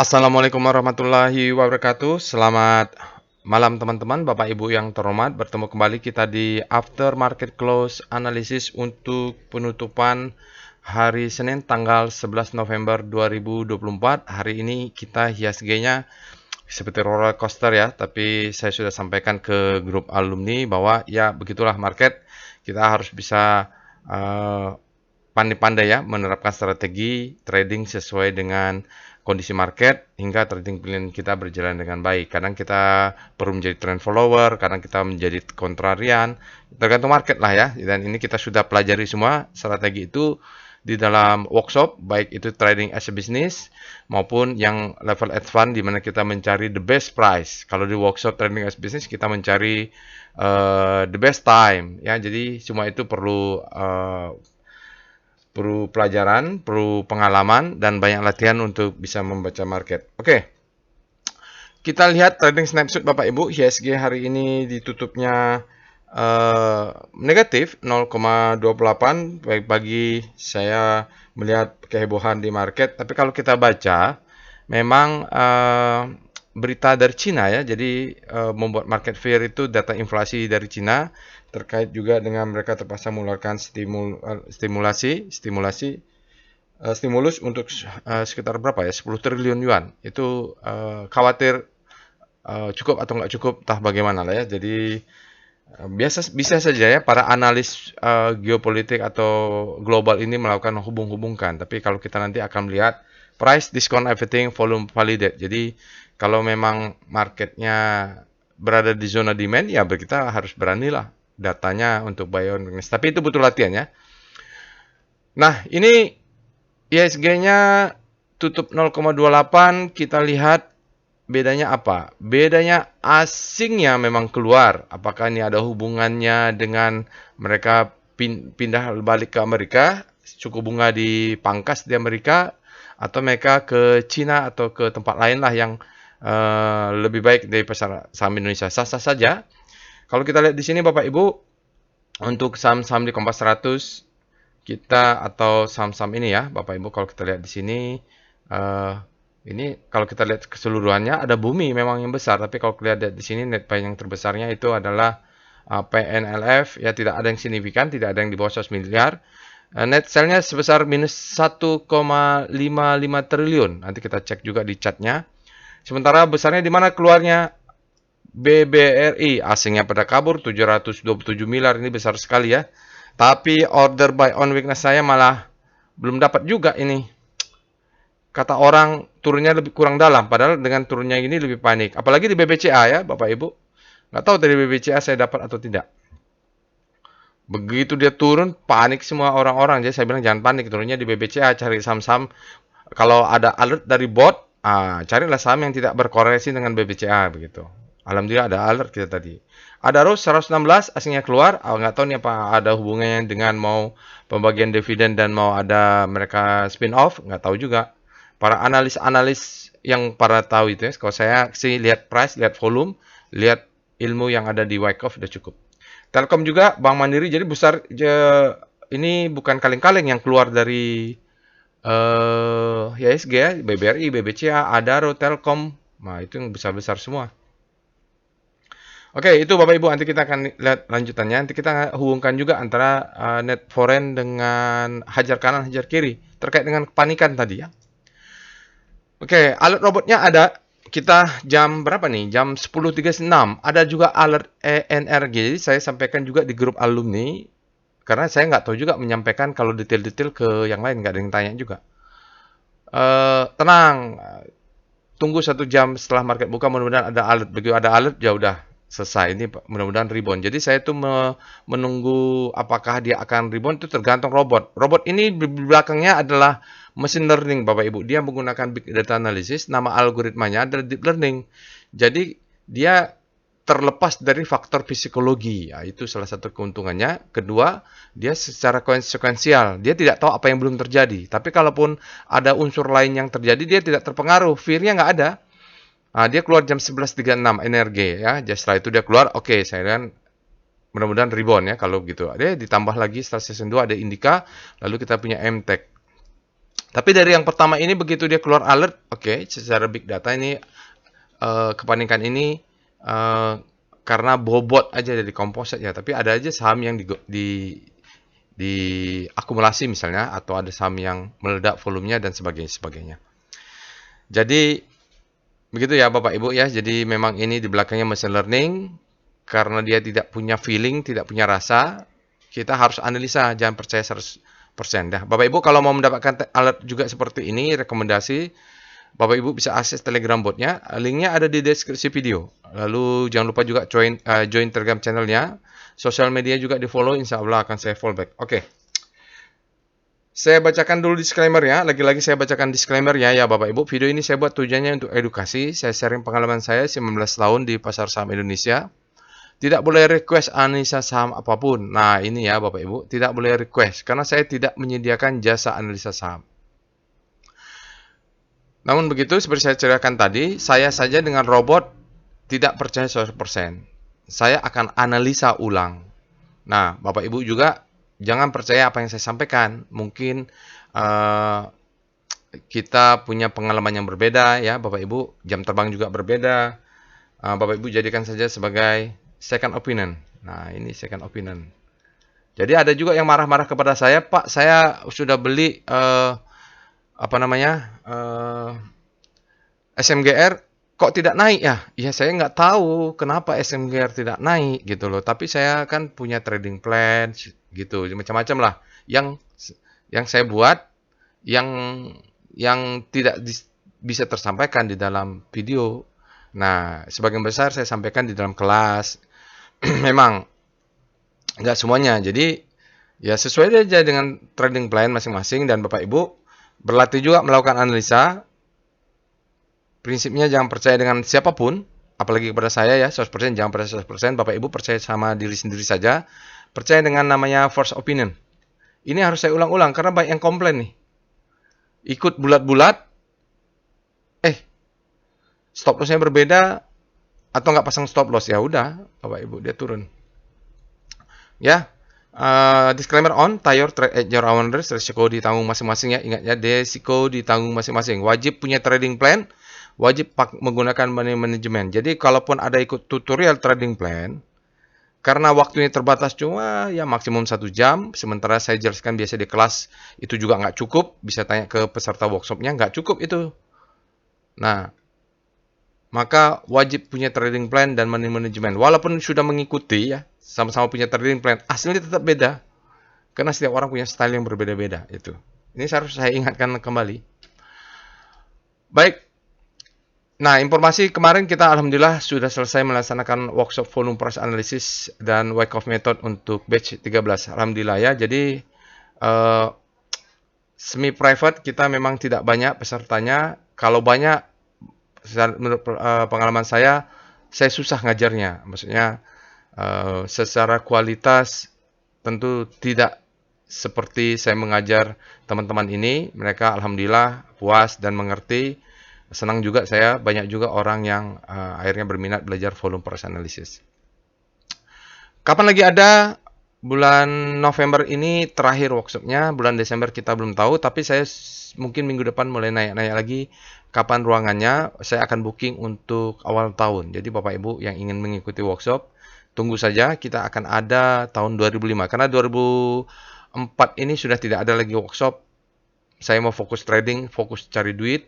Assalamualaikum warahmatullahi wabarakatuh. Selamat malam teman-teman, Bapak Ibu yang terhormat. Bertemu kembali kita di After Market Close Analysis untuk penutupan hari Senin tanggal 11 November 2024. Hari ini kita IHSG-nya seperti roller coaster ya, tapi saya sudah sampaikan ke grup alumni bahwa ya begitulah market. Kita harus bisa eh, pandai-pandai ya menerapkan strategi trading sesuai dengan kondisi market hingga trading pilihan kita berjalan dengan baik. Kadang kita perlu menjadi trend follower, kadang kita menjadi kontrarian, tergantung market lah ya. Dan ini kita sudah pelajari semua strategi itu di dalam workshop, baik itu trading as a business maupun yang level advance di mana kita mencari the best price. Kalau di workshop trading as business kita mencari the best time ya. Jadi semua itu perlu pelajaran, perlu pengalaman, dan banyak latihan untuk bisa membaca market. Oke, kita lihat trading snapshot Bapak Ibu. IHSG hari ini ditutupnya negatif 0,28. Baik, pagi saya melihat kehebohan di market. Tapi kalau kita baca, memang berita dari Cina ya. Jadi membuat market fear itu data inflasi dari Cina terkait juga dengan mereka terpaksa mengeluarkan stimulus untuk sekitar berapa ya, 10 triliun yuan. Itu khawatir cukup atau nggak cukup, entah bagaimana lah ya. Jadi bisa saja ya para analis geopolitik atau global ini melakukan hubung-hubungkan. Tapi kalau kita nanti akan melihat price, discount, everything, volume, validate. Jadi kalau memang marketnya berada di zona demand, ya kita harus beranilah datanya untuk buy on weakness. Tapi itu butuh latihan ya. Nah, ini IHSG-nya tutup 0,28. Kita lihat bedanya apa? Bedanya asingnya memang keluar. Apakah ini ada hubungannya dengan mereka pindah balik ke Amerika, suku bunga dipangkas di Amerika, atau mereka ke Cina atau ke tempat lain lah yang lebih baik dari pasar saham Indonesia. Sah-sah saja. Kalau kita lihat di sini Bapak Ibu, untuk saham-saham di Kompas 100 kita atau saham-saham ini ya, Bapak Ibu, kalau kita lihat di sini eh, ini kalau kita lihat keseluruhannya ada Bumi memang yang besar, tapi kalau kita lihat di sini net buy yang terbesarnya itu adalah PNLF, ya tidak ada yang signifikan, tidak ada yang di bawah 100 miliar. Net sell-nya sebesar minus 1,55 triliun. Nanti kita cek juga di chart-nya. Sementara besarnya di mana keluarnya? BBRI, asingnya pada kabur 727 miliar, ini besar sekali ya. Tapi order buy on weakness saya malah belum dapat juga ini. Kata orang turunnya lebih kurang dalam, padahal dengan turunnya ini lebih panik. Apalagi di BBCA ya Bapak Ibu. Nggak tahu dari BBCA saya dapat atau tidak. Begitu dia turun, panik semua orang-orang. Jadi saya bilang jangan panik, turunnya di BBCA, cari saham-saham. Kalau ada alert dari bot, carilah saham yang tidak berkorelasi dengan BBCA begitu. Alhamdulillah ada alert kita tadi. Ada ROS 116 aslinya keluar, nggak tahu nih apa ada hubungannya dengan mau pembagian dividen dan mau ada mereka spin off, nggak tahu juga. Para analis-analis yang para tahu itu ya, kalau saya sih lihat price, lihat volume, lihat ilmu yang ada di Wyckoff udah cukup. Telkom juga, Bank Mandiri, jadi besar ini bukan kaleng-kaleng yang keluar dari IHSG ya, BBRI, BBCA, Adaro, Telkom, nah itu yang besar-besar semua. Oke, itu Bapak Ibu, nanti kita akan lihat lanjutannya. Nanti kita hubungkan juga antara net foreign dengan hajar kanan, hajar kiri, terkait dengan kepanikan tadi ya. Oke, alert robotnya ada. Kita jam berapa nih? Jam 10.36. Ada juga alert ENRG. Jadi saya sampaikan juga di grup alumni. Karena saya nggak tahu juga menyampaikan kalau detail-detail ke yang lain. Nggak ada yang tanya juga. Tenang. Tunggu 1 jam setelah market buka. Mudah-mudahan ada alert. Begitu ada alert, ya udah selesai. Ini mudah-mudahan rebound. Jadi saya tuh menunggu apakah dia akan rebound itu tergantung robot. Robot ini di belakangnya adalah mesin learning Bapak Ibu. Dia menggunakan big data analysis. Nama algoritmanya adalah deep learning. Jadi dia terlepas dari faktor psikologi. Ya, itu salah satu keuntungannya. Kedua, dia secara konsekuensial. Dia tidak tahu apa yang belum terjadi. Tapi kalaupun ada unsur lain yang terjadi, dia tidak terpengaruh. Fear-nya nggak ada. Dia keluar jam 11.36 energi ya. Just setelah itu dia keluar, oke, saya kan mudah-mudahan rebound ya kalau begitu. Ada ditambah lagi setelah season 2 ada Indika, lalu kita punya MTech. Tapi dari yang pertama ini begitu dia keluar alert, oke, secara big data ini kepanikan ini eh, karena bobot aja dari komposit ya, tapi ada aja saham yang diakumulasi misalnya, atau ada saham yang meledak volumenya dan sebagainya. Jadi begitu ya Bapak Ibu ya. Jadi memang ini di belakangnya machine learning, karena dia tidak punya feeling, tidak punya rasa, kita harus analisa, jangan percaya 100%. Dah, Bapak Ibu kalau mau mendapatkan alert juga seperti ini, rekomendasi Bapak Ibu bisa akses Telegram botnya, linknya ada di deskripsi video. Lalu jangan lupa juga join Telegram channelnya, sosial media juga di follow, insya Allah akan saya follow back. Oke. Saya bacakan dulu disclaimer-nya. Lagi-lagi saya bacakan disclaimer-nya ya Bapak Ibu. Video ini saya buat tujuannya untuk edukasi. Saya sharing pengalaman saya 19 tahun di pasar saham Indonesia. Tidak boleh request analisa saham apapun. Nah ini ya Bapak Ibu. Tidak boleh request. Karena saya tidak menyediakan jasa analisa saham. Namun begitu, seperti saya ceritakan tadi, saya saja dengan robot tidak percaya 100%. Saya akan analisa ulang. Nah, Bapak Ibu juga jangan percaya apa yang saya sampaikan. Mungkin kita punya pengalaman yang berbeda ya, Bapak Ibu. Jam terbang juga berbeda. Bapak Ibu jadikan saja sebagai second opinion. Nah, ini second opinion. Jadi ada juga yang marah-marah kepada saya, Pak, saya sudah beli SMGR kok tidak naik ya? Ya saya nggak tahu kenapa SMGR tidak naik gitu loh. Tapi saya kan punya trading plan gitu, macam-macam lah. Yang saya buat yang tidak bisa tersampaikan di dalam video. Nah, sebagian besar saya sampaikan di dalam kelas. Memang nggak semuanya. Jadi ya sesuai aja dengan trading plan masing-masing, dan Bapak Ibu berlatih juga melakukan analisa. Prinsipnya jangan percaya dengan siapapun, apalagi kepada saya ya, 100%, jangan percaya 100%. Bapak Ibu percaya sama diri sendiri saja. Percaya dengan namanya first opinion. Ini harus saya ulang-ulang karena banyak yang komplain nih. Ikut bulat-bulat, stop lossnya berbeda, atau nggak pasang stop loss, ya udah, Bapak Ibu dia turun. Ya, disclaimer on, tie your trade at your own risk, resiko ditanggung masing-masing ya. Ingat ya, resiko ditanggung masing-masing. Wajib punya trading plan, wajib menggunakan money management. Jadi kalaupun ada ikut tutorial trading plan, karena waktunya terbatas cuma ya maksimum 1 jam, sementara saya jelaskan biasa di kelas itu juga nggak cukup, bisa tanya ke peserta workshopnya, nggak cukup itu. Nah, maka wajib punya trading plan dan money management. Walaupun sudah mengikuti ya, sama-sama punya trading plan, hasilnya tetap beda. Karena setiap orang punya style yang berbeda-beda itu. Ini harus saya ingatkan kembali. Baik. Nah, informasi kemarin kita alhamdulillah sudah selesai melaksanakan workshop volume price analysis dan Wyckoff method untuk batch 13. Alhamdulillah ya. Jadi semi private kita memang tidak banyak pesertanya. Kalau banyak, menurut pengalaman saya susah ngajarnya. Maksudnya secara kualitas tentu tidak seperti saya mengajar teman-teman ini. Mereka alhamdulillah puas dan mengerti. Senang juga saya, banyak juga orang yang akhirnya berminat belajar volume price analysis. Kapan lagi ada? Bulan November ini terakhir workshopnya, bulan Desember kita belum tahu, tapi saya mungkin minggu depan mulai naik-naik lagi. Kapan ruangannya, saya akan booking untuk awal tahun. Jadi Bapak Ibu yang ingin mengikuti workshop, tunggu saja, kita akan ada tahun 2005. Karena 2004 ini sudah tidak ada lagi workshop. Saya mau fokus trading, fokus cari duit.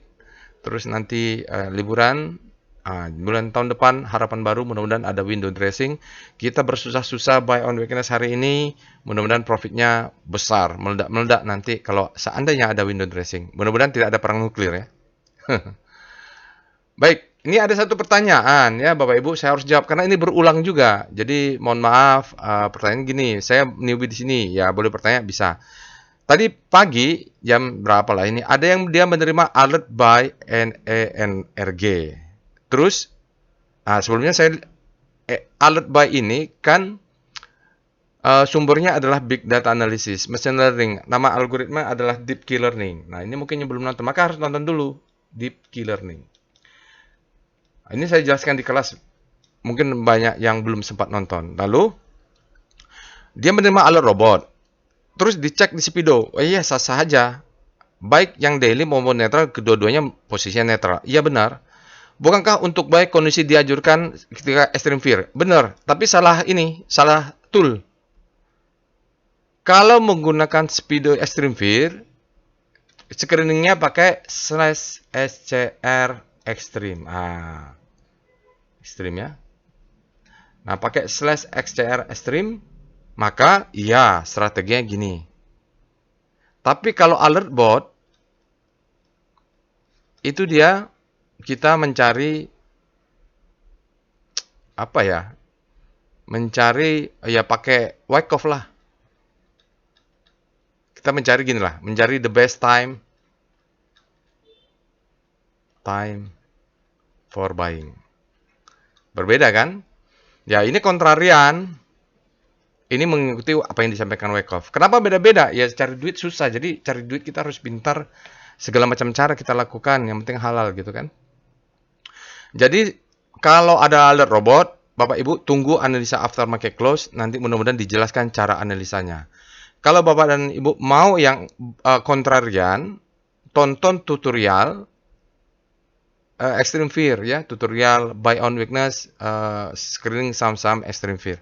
Terus nanti liburan, bulan tahun depan harapan baru, mudah-mudahan ada window dressing. Kita bersusah-susah buy on weakness hari ini, mudah-mudahan profitnya besar, meledak-meledak nanti kalau seandainya ada window dressing. Mudah-mudahan tidak ada perang nuklir ya. Baik, ini ada satu pertanyaan ya Bapak Ibu, saya harus jawab karena ini berulang juga. Jadi mohon maaf, pertanyaan gini, saya newbie di sini, ya boleh bertanya bisa. Tadi pagi jam berapa lah ini, ada yang dia menerima alert by NENRG. Terus sebelumnya saya alert by ini kan sumbernya adalah big data analysis, machine learning. Nama algoritma adalah deep key learning. Nah, ini mungkin yang belum nonton, maka harus nonton dulu deep key learning. Ini saya jelaskan di kelas, mungkin banyak yang belum sempat nonton. Lalu dia menerima alert robot. Terus dicek di Speedo, oh iya sah-sah aja. Baik yang daily maupun netral, kedua-duanya posisinya netral. Iya benar. Bukankah untuk baik kondisi dianjurkan ketika extreme fear? Benar, tapi salah ini, salah tool. Kalau menggunakan speedo extreme fear, screeningnya pakai /SCR extreme. Extreme ya. Nah, pakai /XCR extreme, maka iya strateginya gini. Tapi kalau alert bot, itu dia kita mencari apa ya? Mencari ya pakai Wyckoff lah. Kita mencari gini lah, mencari the best time for buying. Berbeda kan? Ya, ini kontrarian. Ini mengikuti apa yang disampaikan Wyckoff. Kenapa beda-beda? Ya cari duit susah. Jadi cari duit kita harus pintar. Segala macam cara kita lakukan. Yang penting halal gitu kan. Jadi kalau ada alert robot, Bapak Ibu tunggu analisa after market close. Nanti mudah-mudahan dijelaskan cara analisanya. Kalau Bapak dan Ibu mau yang kontrarian, tonton tutorial Extreme Fear ya, tutorial buy on weakness, screening saham-saham Extreme Fear.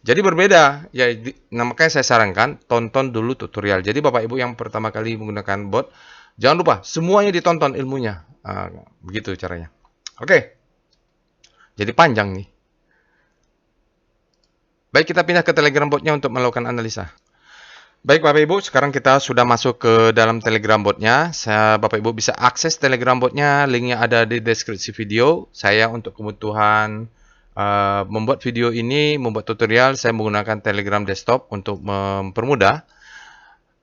Jadi berbeda, ya. Nah, makanya saya sarankan tonton dulu tutorial. Jadi Bapak Ibu yang pertama kali menggunakan bot, jangan lupa semuanya ditonton ilmunya. Begitu caranya. Oke. Jadi panjang nih. Baik, kita pindah ke Telegram botnya untuk melakukan analisa. Baik Bapak Ibu, sekarang kita sudah masuk ke dalam Telegram botnya. Bapak Ibu bisa akses Telegram botnya, linknya ada di deskripsi video. Saya untuk kebutuhan membuat video ini, membuat tutorial, saya menggunakan Telegram desktop untuk mempermudah.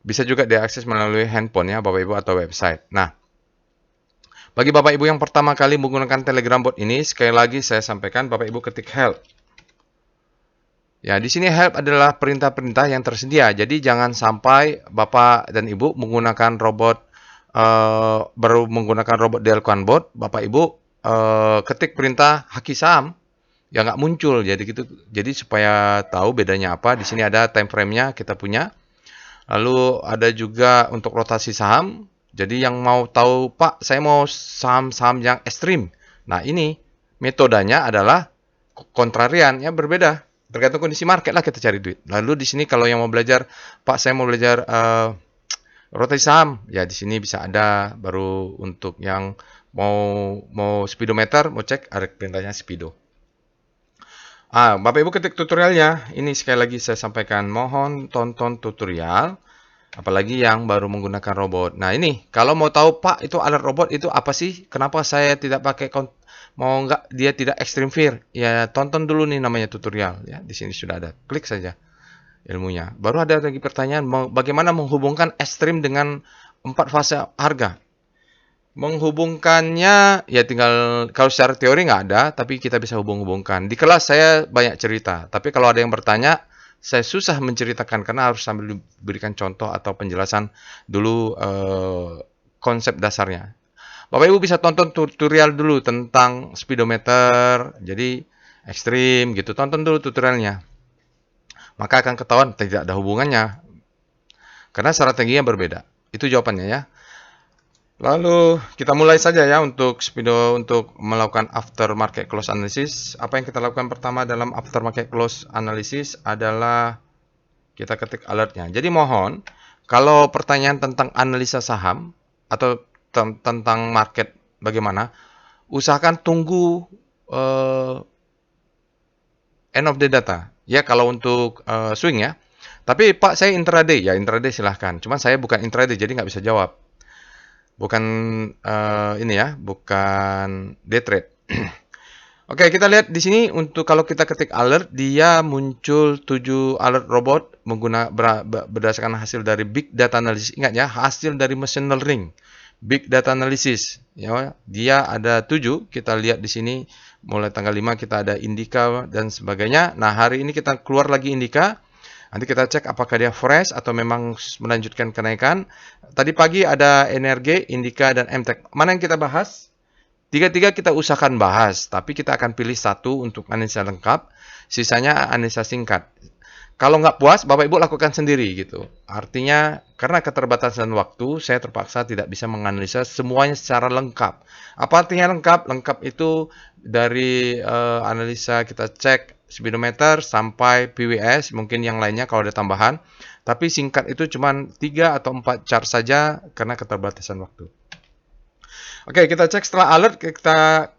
Bisa juga diakses melalui handphone ya Bapak Ibu atau website. Nah, bagi Bapak Ibu yang pertama kali menggunakan Telegram bot ini, sekali lagi saya sampaikan Bapak Ibu ketik help. Ya, di sini help adalah perintah-perintah yang tersedia. Jadi jangan sampai Bapak dan Ibu menggunakan robot baru menggunakan robot dilakukan bot, Bapak Ibu ketik perintah haki saham ya nggak muncul. Jadi gitu. Jadi supaya tahu bedanya apa, di sini ada time frame-nya kita punya. Lalu ada juga untuk rotasi saham. Jadi yang mau tahu, Pak, saya mau saham-saham yang ekstrim. Nah, ini metodenya adalah kontrarian ya, berbeda. Tergantung kondisi market lah kita cari duit. Lalu di sini kalau yang mau belajar, Pak, saya mau belajar rotasi saham, ya di sini bisa ada. Baru untuk yang mau speedometer, mau cek ada perintahnya speedo. Bapak Ibu ketik tutorialnya. Ini sekali lagi saya sampaikan, mohon tonton tutorial. Apalagi yang baru menggunakan robot. Nah ini, kalau mau tahu Pak, itu alert robot itu apa sih? Kenapa saya tidak pakai mau nggak dia tidak extreme fear? Ya tonton dulu nih namanya tutorial. Ya di sini sudah ada. Klik saja ilmunya. Baru ada lagi pertanyaan, bagaimana menghubungkan ekstrim dengan 4 fase harga? Menghubungkannya ya tinggal, kalau secara teori nggak ada, tapi kita bisa hubung-hubungkan. Di kelas saya banyak cerita, tapi kalau ada yang bertanya, saya susah menceritakan karena harus sambil diberikan contoh atau penjelasan dulu konsep dasarnya. Bapak Ibu bisa tonton tutorial dulu tentang speedometer, jadi ekstrim gitu, tonton dulu tutorialnya. Maka akan ketahuan tidak ada hubungannya, karena strateginya berbeda. Itu jawabannya ya. Lalu kita mulai saja ya untuk melakukan after market close analysis. Apa yang kita lakukan pertama dalam after market close analysis adalah kita ketik alertnya. Jadi mohon, kalau pertanyaan tentang analisa saham atau tentang market bagaimana, usahakan tunggu end of the data. Ya kalau untuk swing ya. Tapi Pak, saya intraday. Ya intraday silahkan. Cuman saya bukan intraday, jadi nggak bisa jawab. Bukan ini ya, bukan day trade. Oke, kita lihat di sini untuk kalau kita ketik alert, dia muncul 7 alert robot berdasarkan hasil dari big data analysis. Ingat ya, hasil dari machine learning, big data analysis. Ya, dia ada 7. Kita lihat di sini mulai tanggal 5 kita ada Indika dan sebagainya. Nah, hari ini kita keluar lagi Indika. Nanti kita cek apakah dia fresh atau memang melanjutkan kenaikan. Tadi pagi ada Energi, Indika, dan MTech. Mana yang kita bahas? Tiga-tiga kita usahakan bahas, tapi kita akan pilih satu untuk analisa lengkap, sisanya analisa singkat. Kalau nggak puas, Bapak Ibu lakukan sendiri gitu. Artinya, karena keterbatasan waktu, saya terpaksa tidak bisa menganalisa semuanya secara lengkap. Apa artinya lengkap? Lengkap itu dari analisa kita cek speedometer sampai PWS, mungkin yang lainnya kalau ada tambahan. Tapi singkat itu cuma 3 atau 4 chart saja karena keterbatasan waktu. Oke, kita cek setelah alert, kita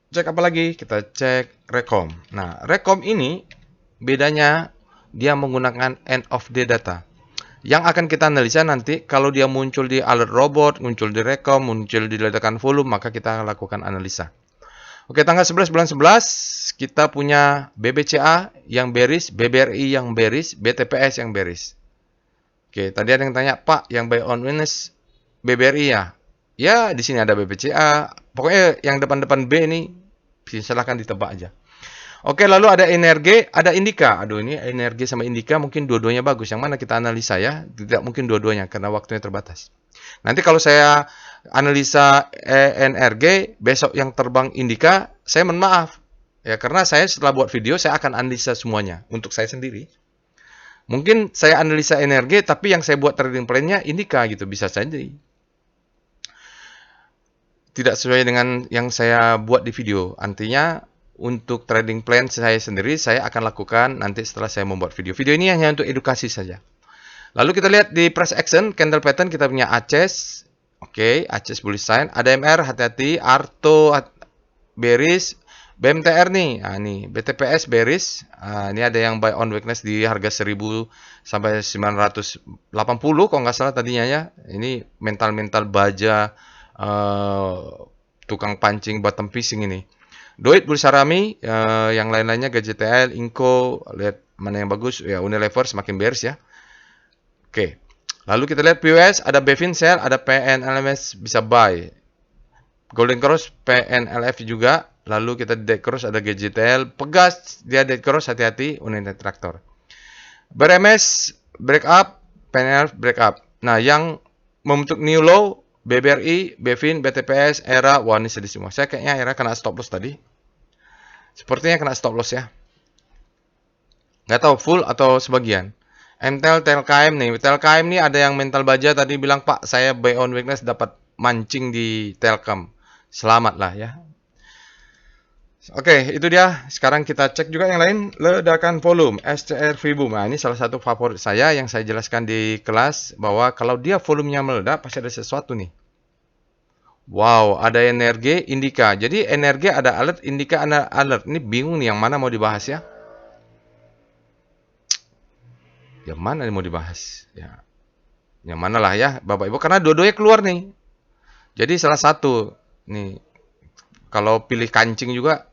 cek apa lagi? Kita cek Recom. Nah, Recom ini bedanya dia menggunakan end of day data. Yang akan kita analisa nanti kalau dia muncul di alert robot, muncul di Recom, muncul di ledakan volume, maka kita lakukan analisa. Oke, tanggal 11 bulan 11 kita punya BBCA yang bearish, BBRI yang bearish, BTPS yang bearish. Oke, tadi ada yang tanya, Pak, yang buy on weakness BBRI ya? Ya, di sini ada BBCA. Pokoknya yang depan-depan B ini silahkan ditebak aja. Oke, lalu ada energi, ada indika. Aduh, ini energi sama indika mungkin dua-duanya bagus. Yang mana kita analisa ya? Tidak mungkin dua-duanya karena waktunya terbatas. Nanti kalau saya analisa energi, besok yang terbang indika, saya mohon maaf. Ya, karena saya setelah buat video, saya akan analisa semuanya untuk saya sendiri. Mungkin saya analisa energi, tapi yang saya buat trading plan-nya indika gitu, bisa saja. Tidak sesuai dengan yang saya buat di video. Artinya, untuk trading plan saya sendiri, saya akan lakukan nanti setelah saya membuat video. Video ini hanya untuk edukasi saja. Lalu kita lihat di price action, candle pattern, kita punya ACES. Oke, ACES bullish sign. ADMR, hati-hati. Arto, bearish. BMTR nih, ini BTPS bearish. Ini ada yang buy on weakness di harga 1000 sampai 980 kalau nggak salah tadinya ya. Ini mental-mental baja, tukang pancing bottom fishing ini. Doit, Bulsarami, yang lain-lainnya GJTL, Inco, lihat mana yang bagus, ya Unilever semakin bearish ya. Oke, lalu kita lihat POS, ada Bevin Sell, ada PNLMS bisa buy. Golden Cross, PNLF juga, lalu kita di Dead Cross ada GJTL, Pegas, dia Dead Cross, hati-hati, United Tractor. BRMS, break up, PNLF, break up. Nah, yang membentuk new low, BBRI, Bevin, BTPS, ERA, wah ini sedih semua. Saya kayaknya ERA kena stop loss tadi. Sepertinya kena stop loss ya. Nggak tahu full atau sebagian. MTEL, TLKM nih. TLKM nih ada yang mental baja tadi bilang, Pak, saya buy on weakness dapat mancing di Telkom. Selamat lah ya. Oke, itu dia. Sekarang kita cek juga yang lain. Ledakan volume, SCR Freeboom. Nah, ini salah satu favorit saya yang saya jelaskan di kelas. Bahwa kalau dia volumenya meledak, pasti ada sesuatu nih. Wow, ada energi, indika. Jadi energi ada alert, indika ada alert. Ini bingung nih yang mana mau dibahas ya. Yang mana nih mau dibahas? Ya, yang mana lah ya, Bapak Ibu. Karena dua-duanya keluar nih. Jadi salah satu. Nih, kalau pilih kancing juga,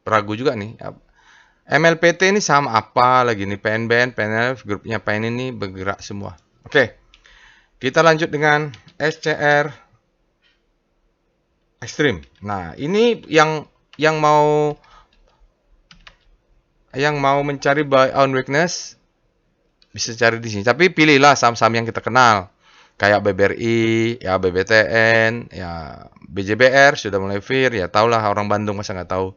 ragu juga nih. MLPT ini sama apa lagi nih? PNBN, PNF, grupnya PN ini bergerak semua. Oke, kita lanjut dengan SCR Extreme. Nah, ini yang mau mencari buy on weakness bisa cari di sini. Tapi pilihlah saham-saham yang kita kenal. Kayak BBRI, ya BBTN, ya BJBR sudah mulai fear, ya tahulah orang Bandung masa nggak tahu.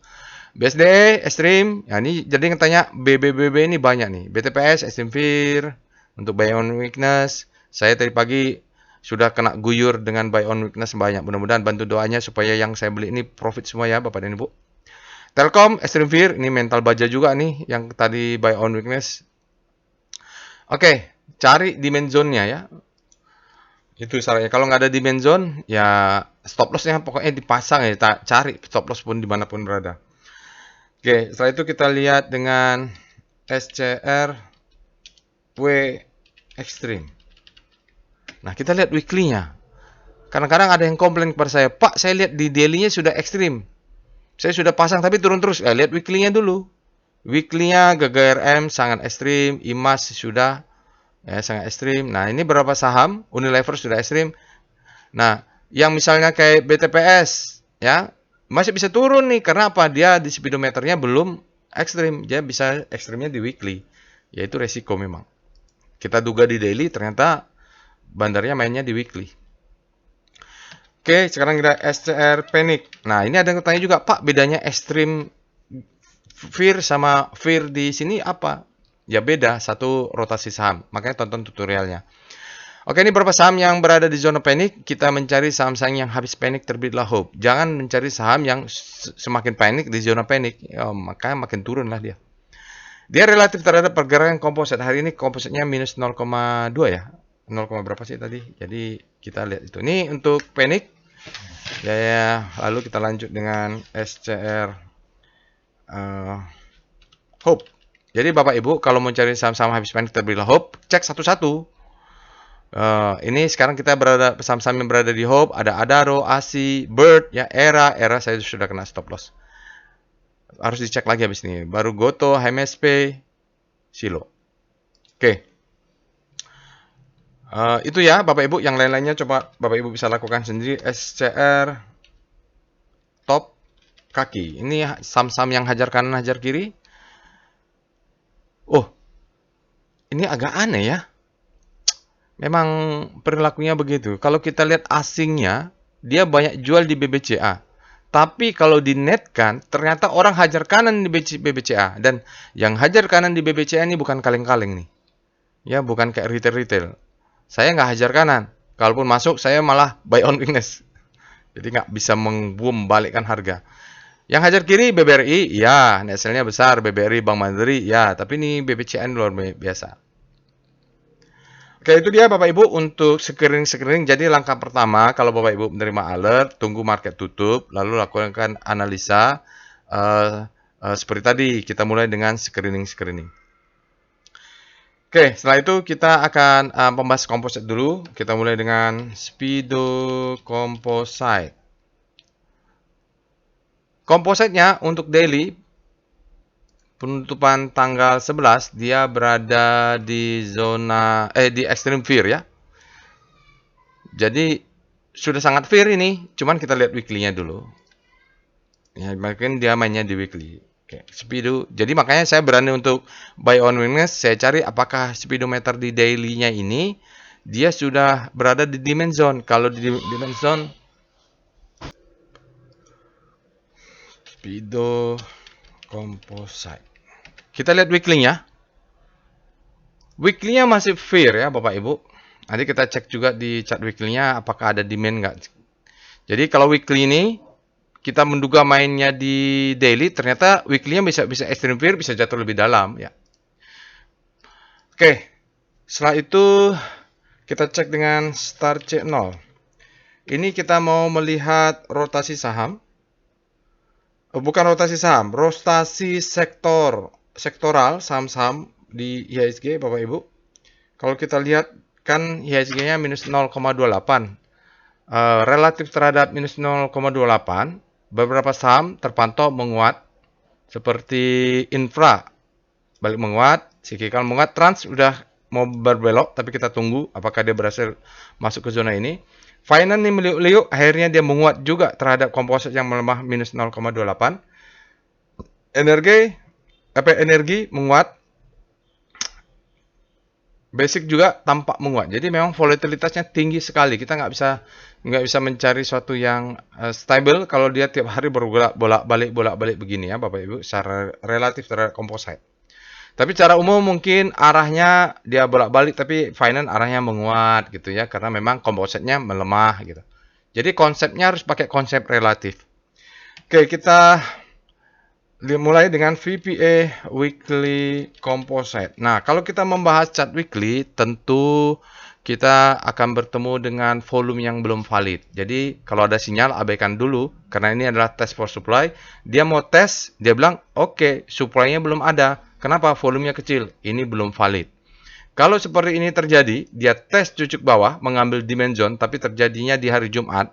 BSDE, Extreme, ya ini jadi yang tanya BBBB ini banyak nih. BTPS, Extreme Fear, untuk buy on weakness. Saya tadi pagi sudah kena guyur dengan buy on weakness banyak. Mudah-mudahan bantu doanya supaya yang saya beli ini profit semua ya Bapak dan Ibu. Telkom, Extreme Fear, ini mental baja juga nih yang tadi buy on weakness. Oke, cari demand zone-nya ya. Itu sarannya. Kalau nggak ada demand zone, ya stop loss-nya pokoknya dipasang ya. Cari stop loss pun dimanapun berada. Oke, setelah itu kita lihat dengan SCR W Extreme. Nah, kita lihat weekly-nya. Kadang-kadang ada yang komplain kepada saya, Pak, saya lihat di daily-nya sudah ekstrim. Saya sudah pasang tapi turun terus. Lihat weekly-nya dulu. Weekly-nya GGRM sangat ekstrim, IMAS sudah ya, sangat ekstrim. Nah, ini berapa saham? Unilever sudah ekstrim. Nah, yang misalnya kayak BTPS, ya, masih bisa turun nih. Karena apa? Dia di speedometernya belum ekstrim. Dia bisa ekstrimnya di weekly. Yaitu resiko memang. Kita duga di daily, ternyata bandarnya mainnya di weekly. Oke, sekarang kita SCR Panic. Nah, ini ada yang tanya juga, Pak, bedanya ekstrim fear sama fear di sini apa? Ya beda, satu rotasi saham. Makanya tonton tutorialnya. Oke, ini beberapa saham yang berada di zona panik. Kita mencari saham-saham yang habis panik terbitlah hope. Jangan mencari saham yang semakin panik di zona panik. Ya, makanya makin turun lah dia. Dia relatif terhadap pergerakan komposit. Hari ini kompositnya minus 0,2 ya. 0, berapa sih tadi? Jadi kita lihat itu. Ini untuk panik. Ya, lalu kita lanjut dengan SCR Hope. Jadi Bapak Ibu kalau mau cari saham-saham habis panik terbitlah hope, cek satu-satu. Ini sekarang kita berada saham-saham yang berada di hope. Ada Adaro, ASI, Bird, ya Era saya sudah kena stop loss. Harus dicek lagi habis ini. Baru Goto, HMSP, Silo. Oke. Itu ya Bapak Ibu. Yang lain-lainnya coba Bapak Ibu bisa lakukan sendiri. SCR top kaki. Ini saham-saham yang hajar kanan, hajar kiri. Oh, ini agak aneh ya. Memang perilakunya begitu. Kalau kita lihat asingnya, dia banyak jual di BBCA. Tapi kalau dinetkan, ternyata orang hajar kanan di BBCA. Dan yang hajar kanan di BBCA ini bukan kaleng-kaleng nih. Ya, bukan kayak retail-retail. Saya nggak hajar kanan. Kalaupun masuk, saya malah buy on weakness. Jadi nggak bisa membalikkan harga. Yang hajar kiri BBRI, ya, net sale-nya besar. BBRI, Bank Mandiri, ya. Tapi ini BBCA luar biasa. Oke, itu dia Bapak Ibu untuk screening. Jadi langkah pertama kalau Bapak Ibu menerima alert, tunggu market tutup, lalu lakukan analisa seperti tadi. Kita mulai dengan screening. Oke, setelah itu kita akan membahas composite dulu. Kita mulai dengan Speedo Composite. Composite-nya untuk daily penutupan tanggal 11 dia berada di zona di extreme fear ya. Jadi sudah sangat fear ini, cuman kita lihat weekly-nya dulu. Ya, mungkin dia mainnya di weekly. Oke, Speedo. Jadi makanya saya berani untuk buy on weakness, saya cari apakah speedometer di daily-nya ini dia sudah berada di demand zone. Kalau di demand zone Speedo Composite. Kita lihat weekly-nya. Weekly-nya masih fair ya Bapak Ibu. Nanti kita cek juga di chart weekly-nya apakah ada demand nggak. Jadi kalau weekly ini kita menduga mainnya di daily, ternyata weekly-nya bisa extreme fair, bisa jatuh lebih dalam ya. Oke. Setelah itu kita cek dengan Star C0. Ini kita mau melihat rotasi saham. Bukan rotasi saham, rotasi sektoral saham-saham di IHSG Bapak Ibu. Kalau kita lihat kan IHSG-nya minus 0,28. Relatif terhadap minus 0,28, beberapa saham terpantau menguat seperti infra balik menguat, Cikikal menguat, Trans udah mau berbelok tapi kita tunggu apakah dia berhasil masuk ke zona ini. Finance ini meliuk-liuk, akhirnya dia menguat juga terhadap komposit yang melemah minus 0,28. Energi menguat. Basic juga tampak menguat. Jadi memang volatilitasnya tinggi sekali. Kita nggak bisa mencari suatu yang stable kalau dia tiap hari bergerak bolak-balik begini ya Bapak Ibu secara relatif terhadap komposit. Tapi secara umum mungkin arahnya dia bolak-balik tapi finance arahnya menguat gitu ya karena memang kompositnya melemah gitu. Jadi konsepnya harus pakai konsep relatif. Oke, kita mulai dengan VPA Weekly Composite. Nah, kalau kita membahas chart weekly tentu kita akan bertemu dengan volume yang belum valid. Jadi kalau ada sinyal abaikan dulu karena ini adalah test for supply. Dia mau tes, dia bilang oke, supply-nya belum ada. Kenapa? Volumenya kecil. Ini belum valid. Kalau seperti ini terjadi, dia tes cucuk bawah, mengambil demand zone, tapi terjadinya di hari Jumat.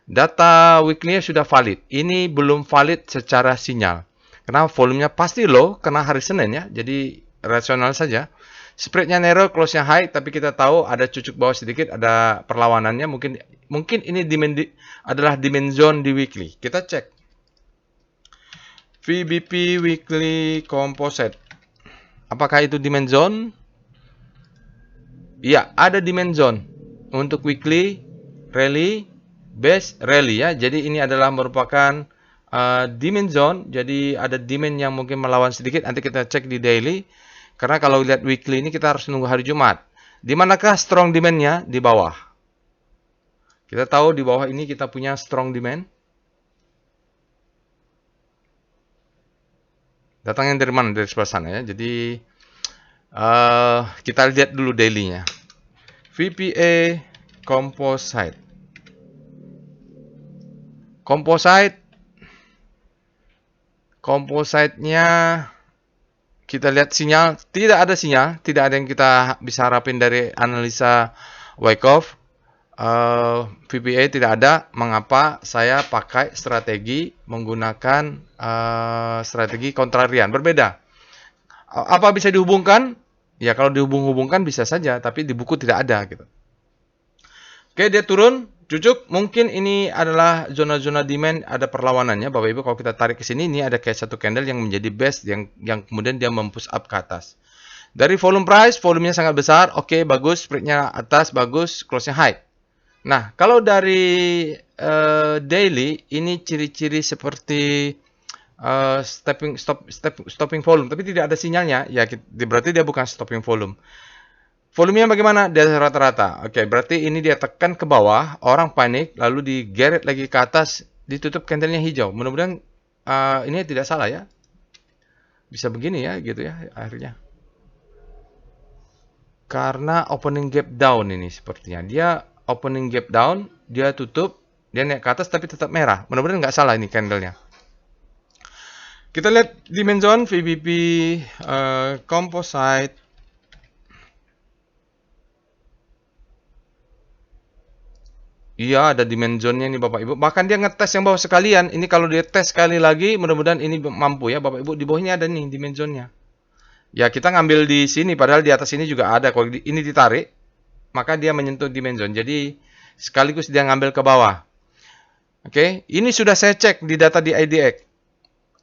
Data weekly-nya sudah valid. Ini belum valid secara sinyal. Karena volumenya pasti low, karena hari Senin ya. Jadi rasional saja. Spread-nya narrow, close-nya high, tapi kita tahu ada cucuk bawah sedikit, ada perlawanannya. Mungkin ini adalah demand zone di weekly. Kita cek. VBP Weekly Composite. Apakah itu demand zone? Iya, ada demand zone. Untuk weekly, rally, base, rally ya. Jadi ini adalah merupakan demand zone. Jadi ada demand yang mungkin melawan sedikit. Nanti kita cek di daily. Karena kalau lihat weekly ini kita harus nunggu hari Jumat. Di manakah strong demand-nya? Di bawah. Kita tahu di bawah ini kita punya strong demand. Datangnya dari mana? Dari sebelah sana ya. Jadi kita lihat dulu daily-nya. VPA Composite. Composite-nya kita lihat sinyal, tidak ada sinyal, tidak ada yang kita bisa harapin dari analisa Wyckoff. VPA tidak ada. Mengapa saya pakai strategi menggunakan strategi kontrarian? Berbeda. Apa bisa dihubungkan? Ya kalau dihubung-hubungkan bisa saja, tapi di buku tidak ada gitu. Oke, dia turun. Cucuk, mungkin ini adalah zona-zona demand, ada perlawanannya. Bapak Ibu, kalau kita tarik ke sini, ini ada kayak satu candle yang menjadi base, yang kemudian dia mempush up ke atas. Dari volume price, volumenya sangat besar. Oke, bagus. Spreadnya atas, bagus. Close-nya high. Nah, kalau dari daily, ini ciri-ciri seperti stopping volume. Tapi tidak ada sinyalnya. Ya, berarti dia bukan stopping volume. Volumenya bagaimana? Di rata-rata. Oke, berarti ini dia tekan ke bawah, orang panik, lalu digeret lagi ke atas, ditutup candlenya hijau. Mudah-mudahan ini tidak salah ya. Bisa begini ya, gitu ya, akhirnya. Karena opening gap down ini sepertinya. Dia opening gap down, dia tutup, dia naik ke atas tapi tetap merah. Mudah-mudahan nggak salah ini candlenya. Kita lihat dimension VBP Composite. Iya, ada dimensionnya nih Bapak Ibu. Bahkan dia ngetes yang bawah sekalian. Ini kalau dia tes sekali lagi, mudah-mudahan ini mampu ya Bapak Ibu. Di bawahnya ada nih dimensionnya. Ya, kita ngambil di sini, padahal di atas ini juga ada. Kalau ini ditarik, maka dia menyentuh dimension. Jadi, sekaligus dia ngambil ke bawah. Oke, ini sudah saya cek di data di IDX.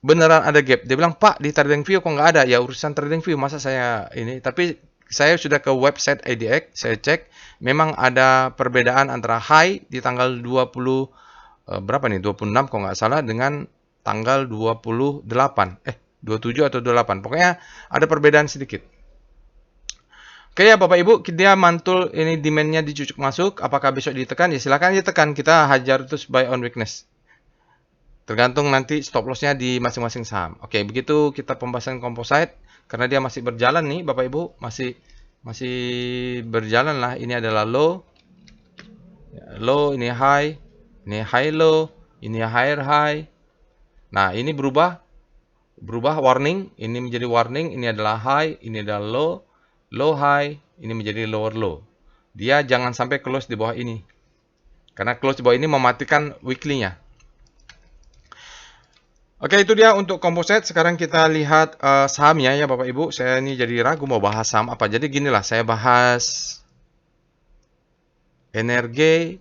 Beneran ada gap. Dia bilang, Pak, di trading view kok nggak ada? Ya, urusan trading view, masa saya ini. Tapi saya sudah ke website IDX, saya cek, memang ada perbedaan antara high di tanggal 20, berapa nih, 26 kalau nggak salah, dengan tanggal 27 atau 28. Pokoknya ada perbedaan sedikit. Oke ya Bapak Ibu, dia mantul, ini demand-nya dicucuk masuk, apakah besok ditekan? Ya silakan ditekan, kita hajar terus buy on weakness. Tergantung nanti stop loss-nya di masing-masing saham. Oke, begitu kita pembahasan composite. Karena dia masih berjalan nih, Bapak Ibu. Masih berjalan lah. Ini adalah low. Low, ini high. Ini high low. Ini higher high. Nah, ini berubah warning. Ini menjadi warning. Ini adalah high. Ini adalah low. Low high. Ini menjadi lower low. Dia jangan sampai close di bawah ini. Karena close di bawah ini mematikan weekly-nya. Oke, itu dia untuk composite. Sekarang kita lihat sahamnya ya Bapak Ibu. Saya ini jadi ragu mau bahas saham apa. Jadi ginilah, saya bahas energi,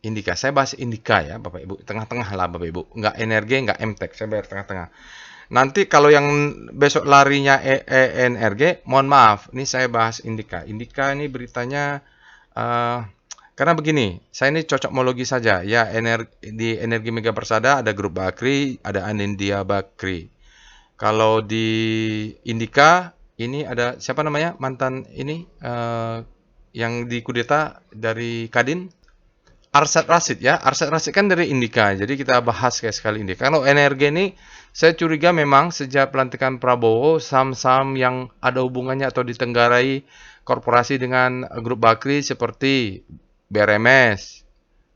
Indika. Saya bahas Indika ya Bapak Ibu. Tengah-tengah lah Bapak Ibu. Nggak energi, nggak MTEK. Saya bayar tengah-tengah. Nanti kalau yang besok larinya energi, mohon maaf. Ini saya bahas Indika. Indika ini beritanya... karena begini, saya ini cocokmologi saja. Ya, di Energi Mega Persada ada Grup Bakri, ada Anindya Bakri. Kalau di Indika, ini ada siapa namanya? Mantan ini yang dikudeta dari Kadin, Arsyad Rashid ya. Arsyad Rashid kan dari Indika. Jadi kita bahas kayak sekali Indika. Kalau energi ini, saya curiga memang sejak pelantikan Prabowo, saham-saham yang ada hubungannya atau ditenggarai korporasi dengan Grup Bakri seperti BRMS,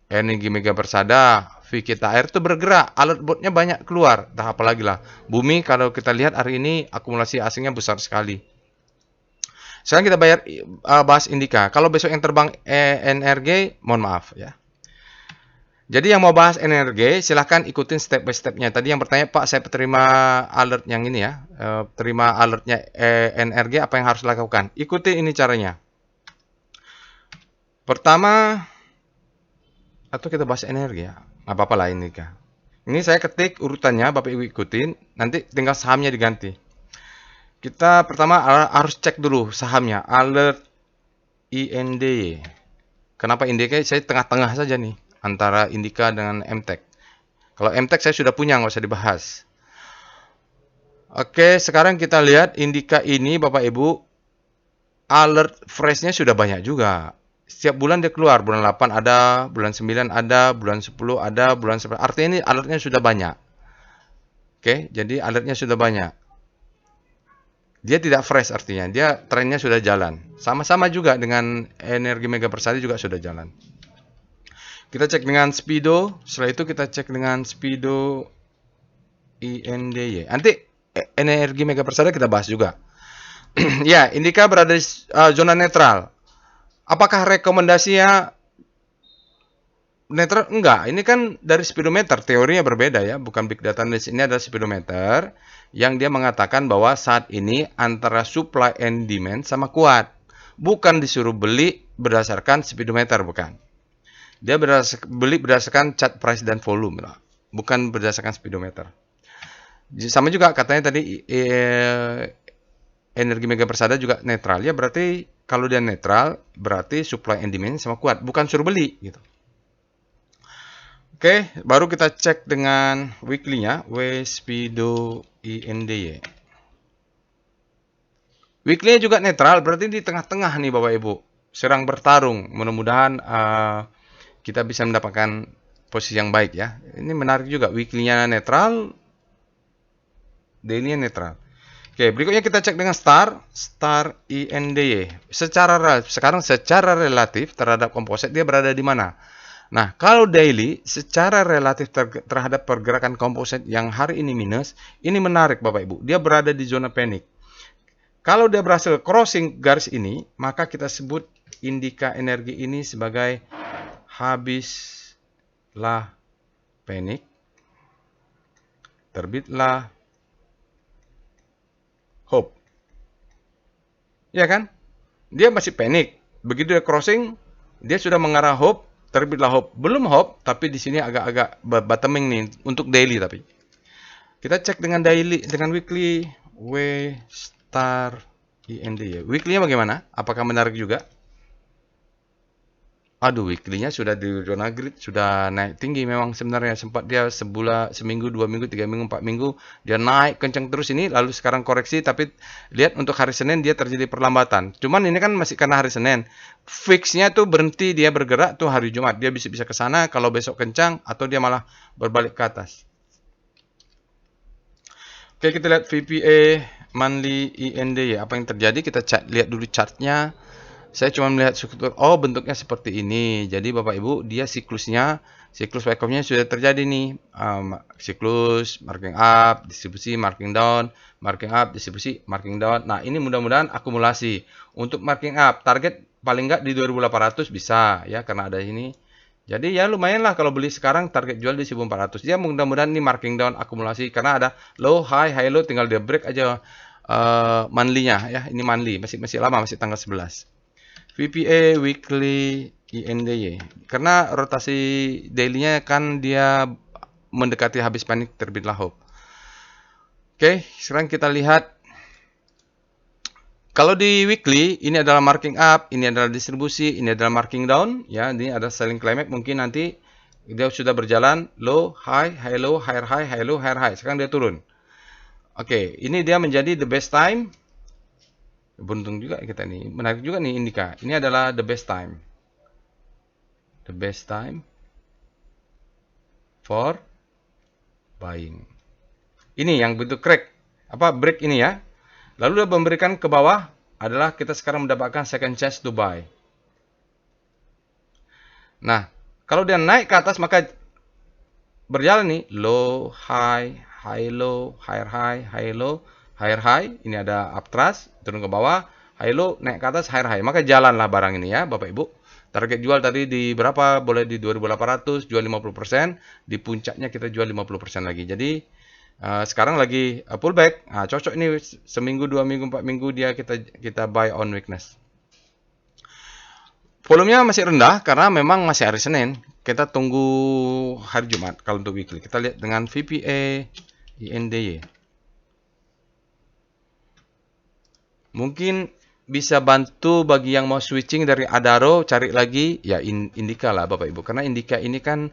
Energi Mega Persada, Fikita Air itu bergerak, alert boardnya banyak keluar. Entah apalagi lah. Bumi kalau kita lihat hari ini akumulasi asingnya besar sekali. Sekarang kita bahas Indika. Kalau besok yang terbang NRG, mohon maaf ya. Jadi yang mau bahas energi, silahkan ikutin step by stepnya. Tadi yang bertanya, Pak, saya terima alert yang ini ya. Terima alertnya energi, apa yang harus dilakukan? Ikuti ini caranya. Pertama, atau kita bahas energi ya. Nggak apa-apa lah ini kah. Ini saya ketik urutannya, Bapak Ibu ikutin. Nanti tinggal sahamnya diganti. Kita pertama harus cek dulu sahamnya. Alert IND. Kenapa IND? Saya tengah-tengah saja nih. Antara Indika dengan MTEK. Kalau MTEK saya sudah punya, nggak usah dibahas. Oke, sekarang kita lihat Indika ini Bapak Ibu, alert freshnya sudah banyak juga. Setiap bulan dia keluar, bulan 8 ada, bulan 9 ada, bulan 10 ada, bulan 11. Artinya ini alertnya sudah banyak. Oke, jadi alertnya sudah banyak. Dia tidak fresh artinya, dia trennya sudah jalan. Sama-sama juga dengan energi mega persada juga sudah jalan. Kita cek dengan Speedo, setelah itu kita cek dengan Speedo INDY. Nanti energi mega persada kita bahas juga. Ya, Indika berada di zona netral. Apakah rekomendasinya netral? Enggak, ini kan dari speedometer, teorinya berbeda ya, bukan big data analysis. Ini adalah speedometer yang dia mengatakan bahwa saat ini antara supply and demand sama kuat. Bukan disuruh beli berdasarkan speedometer, bukan. Dia beli berdasarkan chart price dan volume, bukan berdasarkan speedometer. Sama juga katanya tadi energi mega persada juga netral. Ya berarti kalau dia netral, berarti supply and demand sama kuat, bukan suruh beli gitu. Oke, baru kita cek dengan weekly-nya, WSPDO INDY. Weekly-nya juga netral, berarti di tengah-tengah nih Bapak Ibu. Serang bertarung, mudah-mudahan kita bisa mendapatkan posisi yang baik ya. Ini menarik juga, weekly-nya netral, daily-nya netral. Oke, berikutnya kita cek dengan Star INDY. Sekarang secara relatif terhadap komposit dia berada di mana? Nah, kalau daily secara relatif terhadap pergerakan komposit yang hari ini minus, ini menarik Bapak Ibu. Dia berada di zona panik. Kalau dia berhasil crossing garis ini, maka kita sebut indika energi ini sebagai habislah panik, terbitlah hope. Ya kan? Dia masih panik. Begitu dia crossing, dia sudah mengarah hope, terbitlah hope. Belum hope, tapi di sini agak-agak bottoming nih untuk daily tapi. Kita cek dengan daily, dengan weekly, W star IND ya. Weekly-nya bagaimana? Apakah menarik juga? Aduh, weekly-nya sudah di zona grid, sudah naik tinggi memang sebenarnya. Sempat dia sebulan, seminggu, 2 minggu, 3 minggu, 4 minggu, dia naik kencang terus ini, lalu sekarang koreksi, tapi lihat untuk hari Senin dia terjadi perlambatan. Cuman ini kan masih karena hari Senin. Fix-nya tuh berhenti dia bergerak tuh hari Jumat. Dia bisa ke sana kalau besok kencang atau dia malah berbalik ke atas. Oke, kita lihat VPA monthly IND ya. Apa yang terjadi? Kita lihat dulu chartnya. Saya cuma melihat struktur, oh bentuknya seperti ini. Jadi Bapak Ibu, dia siklus wake-up-nya sudah terjadi nih. Siklus marking up, distribusi marking down, marking up, distribusi marking down. Nah, ini mudah-mudahan akumulasi. Untuk marking up, target paling nggak di 2800 bisa ya, karena ada ini. Jadi ya lumayan lah kalau beli sekarang, target jual di 1400. Ya mudah-mudahan ini marking down akumulasi, karena ada low, high, low, tinggal dia break aja monthly-nya ya. Ini monthly, masih lama, masih tanggal 11. VPA weekly INDY. Karena rotasi daily-nya kan dia mendekati habis panik, terbitlah hope. Oke, sekarang kita lihat. Kalau di weekly, ini adalah marking up, ini adalah distribusi, ini adalah marking down. Ya, ini ada selling climax. Mungkin nanti dia sudah berjalan low, high, low, higher high, low, higher high. Sekarang dia turun. Oke, ini dia menjadi the best time. Beruntung juga kita nih. Menarik juga nih Indika. Ini adalah the best time. The best time for buying. Ini yang bentuk crack. Break ini ya. Lalu dia memberikan ke bawah adalah kita sekarang mendapatkan second chance to buy. Nah, kalau dia naik ke atas maka berjalan nih low, high, low, higher low, higher high. Ini ada uptrust, turun ke bawah, high low, naik ke atas, higher high. Maka jalanlah barang ini ya, Bapak Ibu. Target jual tadi di berapa? Boleh di 2800, jual 50%, di puncaknya kita jual 50% lagi. Jadi sekarang lagi pullback. Nah, cocok ini seminggu, 2 minggu, 4 minggu dia kita buy on weakness. Volumenya masih rendah karena memang masih hari Senin. Kita tunggu hari Jumat kalau untuk weekly. Kita lihat dengan VPA INDY. Mungkin bisa bantu bagi yang mau switching dari Adaro, cari lagi ya Indika lah Bapak Ibu. Karena Indika ini kan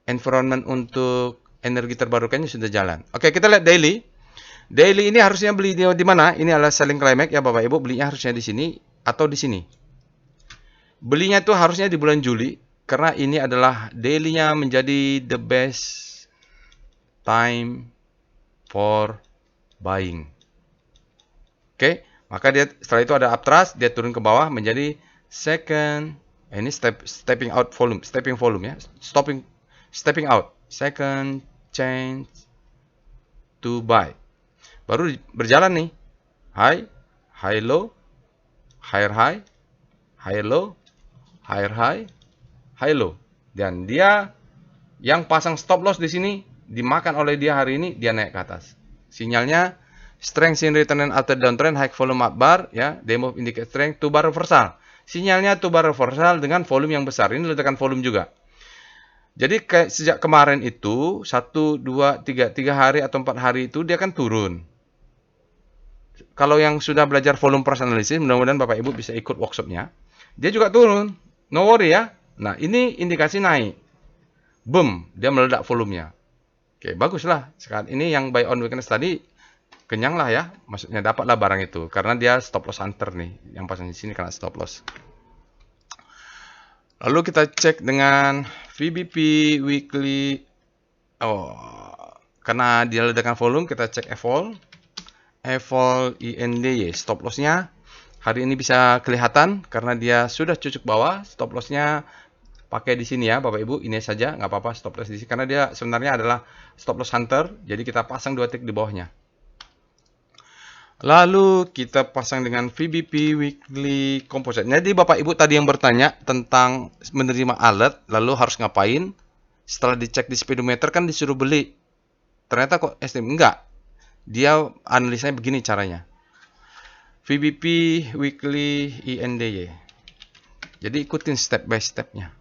environment untuk energi terbarukannya sudah jalan. Oke, kita lihat daily. Daily ini harusnya beli di mana? Ini adalah selling climax ya Bapak Ibu, belinya harusnya di sini atau di sini. Belinya tuh harusnya di bulan Juli karena ini adalah daily-nya menjadi the best time for buying. Oke, maka dia setelah itu ada uptrust, dia turun ke bawah menjadi second. Ini stepping out volume, stepping volume ya, stepping out, second change to buy. Baru berjalan nih, high, high low, higher high, higher low, higher high, high low. Dan dia yang pasang stop loss di sini dimakan oleh dia hari ini, dia naik ke atas. Sinyalnya strength in return after downtrend, high volume up bar ya, demo indicate strength, two bar reversal. Sinyalnya two bar reversal dengan volume yang besar. Ini ledakan volume juga. Jadi sejak kemarin itu 1, 2, 3 hari atau 4 hari itu dia kan turun. Kalau yang sudah belajar volume price analysis, mudah-mudahan Bapak Ibu bisa ikut workshopnya. Dia juga turun. No worry ya. Nah, ini indikasi naik. Boom, dia meledak volumenya. Oke, baguslah. Sekarang ini yang buy on weakness tadi kenyang lah ya. Maksudnya dapatlah barang itu karena dia stop loss hunter nih. Yang pasang di sini kena stop loss. Lalu kita cek dengan VBP weekly. Oh, karena dia ledakan volume, kita cek evol. Evol INDY stop lossnya hari ini bisa kelihatan karena dia sudah cucuk bawah. Stop lossnya pakai di sini ya Bapak Ibu, ini saja nggak apa-apa stop loss di sini karena dia sebenarnya adalah stop loss hunter. Jadi kita pasang 2 tick di bawahnya. Lalu kita pasang dengan VBP weekly composite. Jadi Bapak Ibu tadi yang bertanya tentang menerima alert lalu harus ngapain? Setelah dicek di speedometer kan disuruh beli. Ternyata kok enggak. Dia analisanya begini caranya. VBP weekly INDY. Jadi ikutin step by stepnya.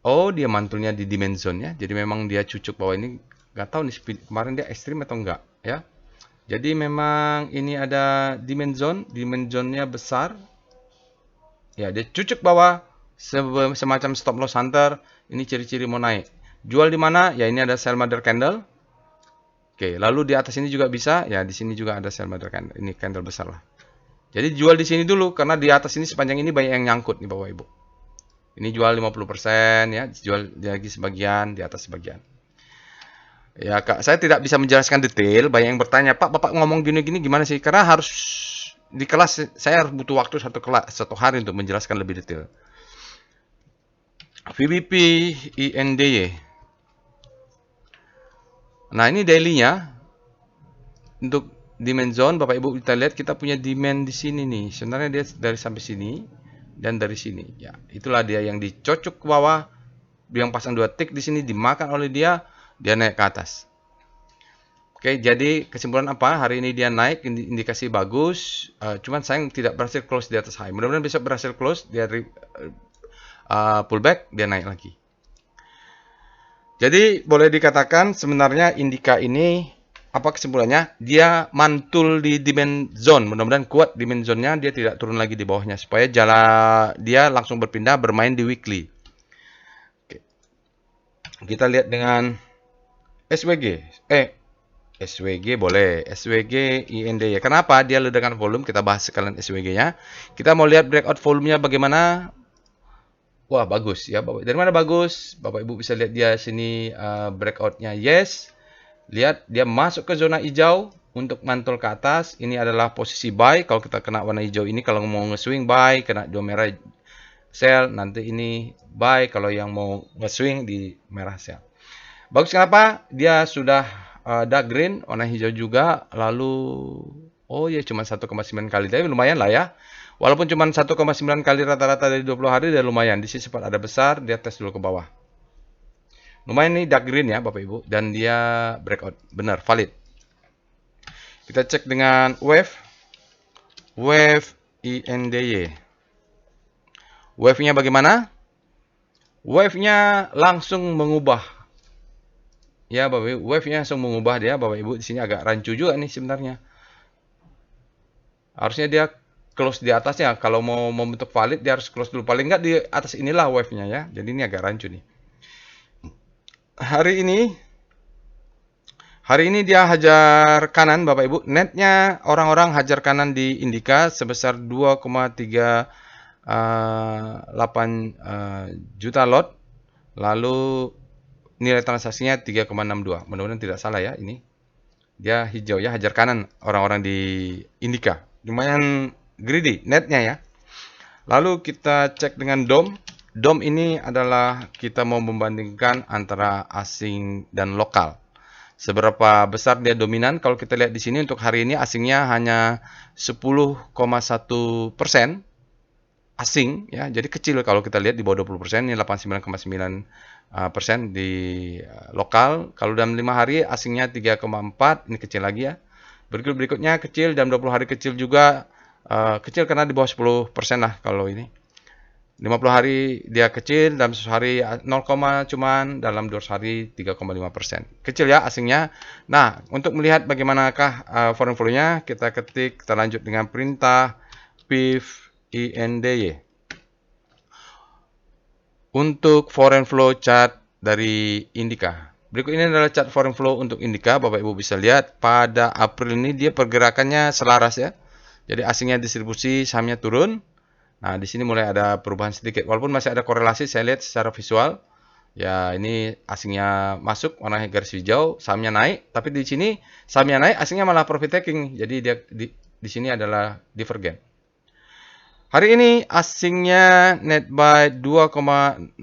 Oh, dia mantulnya di demand zone ya. Jadi memang dia cucuk bawah ini. Nggak tahu nih kemarin dia ekstrim atau enggak ya. Jadi memang ini ada demand zone. Demand zone-nya besar. Ya, dia cucuk bawah. Semacam stop loss hunter. Ini ciri-ciri mau naik. Jual di mana? Ya, ini ada sell mother candle. Oke, lalu di atas ini juga bisa. Ya, di sini juga ada sell mother candle. Ini candle besar lah. Jadi jual di sini dulu. Karena di atas ini sepanjang ini banyak yang nyangkut nih Bapak Ibu. Ini jual 50% ya. Jual lagi sebagian, di atas sebagian. Ya, Kak, saya tidak bisa menjelaskan detail. Banyak yang bertanya, Pak, Bapak ngomong gini-gini gimana sih? Karena harus di kelas, saya harus butuh waktu satu hari untuk menjelaskan lebih detail. VBP INDY. Nah, ini daily-nya. Untuk demand zone, Bapak Ibu kita lihat kita punya demand di sini nih. Sebenarnya dia dari sampai sini dan dari sini. Ya, itulah dia yang dicocok ke bawah. Yang pasang 2 tick di sini dimakan oleh dia naik ke atas. Oke, jadi kesimpulan apa? Hari ini dia naik, indikasi bagus. Cuman sayang tidak berhasil close di atas high. Mudah-mudahan besok berhasil close, dia pullback, dia naik lagi. Jadi boleh dikatakan sebenarnya Indika ini apa kesimpulannya? Dia mantul di demand zone. Mudah-mudahan kuat demand zone-nya, dia tidak turun lagi di bawahnya supaya dia langsung berpindah bermain di weekly. Oke. Kita lihat dengan SWG. SWG boleh. SWG IND ya. Kenapa? Dia ledakan volume. Kita bahas sekalian SWG-nya. Kita mau lihat breakout volume-nya bagaimana. Wah, bagus ya. Dari mana bagus? Bapak Ibu bisa lihat dia sini breakout-nya. Yes. Lihat dia masuk ke zona hijau untuk mantul ke atas. Ini adalah posisi buy. Kalau kita kena warna hijau ini, kalau mau nge-swing buy, kena hijau merah sell. Nanti ini buy kalau yang mau nge-swing di merah sell. Bagus kenapa? Dia sudah dark green, warna hijau juga. Lalu, oh ya cuma 1,9 kali. Tapi lumayan lah ya. Walaupun cuma 1,9 kali rata-rata dari 20 hari, dia lumayan. Di sini sempat ada besar, dia tes dulu ke bawah. Lumayan nih dark green ya Bapak Ibu. Dan dia breakout. Benar, valid. Kita cek dengan wave. Wave INDY. Wave-nya bagaimana? Wave-nya langsung mengubah. Ya Bapak Ibu, wave-nya langsung mengubah dia. Bapak Ibu di sini agak rancu juga nih sebenarnya. Harusnya dia close di atasnya. Kalau mau membentuk valid, dia harus close dulu. Paling nggak di atas inilah wave-nya ya. Jadi ini agak rancu nih. hari ini dia hajar kanan Bapak Ibu. Netnya orang-orang hajar kanan di Indika sebesar 2,38 juta lot. Lalu nilai transaksinya 3,62. Mudah-mudahan tidak salah ya ini. Dia hijau ya, hajar kanan orang-orang di Indika. Lumayan greedy netnya ya. Lalu kita cek dengan DOM. DOM ini adalah kita mau membandingkan antara asing dan lokal. Seberapa besar dia dominan? Kalau kita lihat di sini untuk hari ini asingnya hanya 10,1% asing ya. Jadi kecil kalau kita lihat di bawah 20%, ini 89,9% di lokal. Kalau dalam 5 hari asingnya 3,4, ini kecil lagi ya. Berikutnya kecil, dalam 20 hari kecil juga, kecil karena di bawah 10% lah kalau ini. 50 hari dia kecil, dalam 1 hari 0, cuman dalam 200 hari 3,5%. Kecil ya asingnya. Nah, untuk melihat bagaimanakah foreign flow-nya, kita ketik, kita lanjut dengan perintah pivIndy. Untuk foreign flow chart dari Indika. Berikut ini adalah chart foreign flow untuk Indika. Bapak Ibu bisa lihat pada April ini dia pergerakannya selaras ya. Jadi asingnya distribusi, sahamnya turun. Nah, di sini mulai ada perubahan sedikit. Walaupun masih ada korelasi, saya lihat secara visual. Ya, ini asingnya masuk, warnanya garis hijau, sahamnya naik. Tapi di sini sahamnya naik, asingnya malah profit taking. Jadi dia di sini adalah divergen. Hari ini asingnya net buy 2,04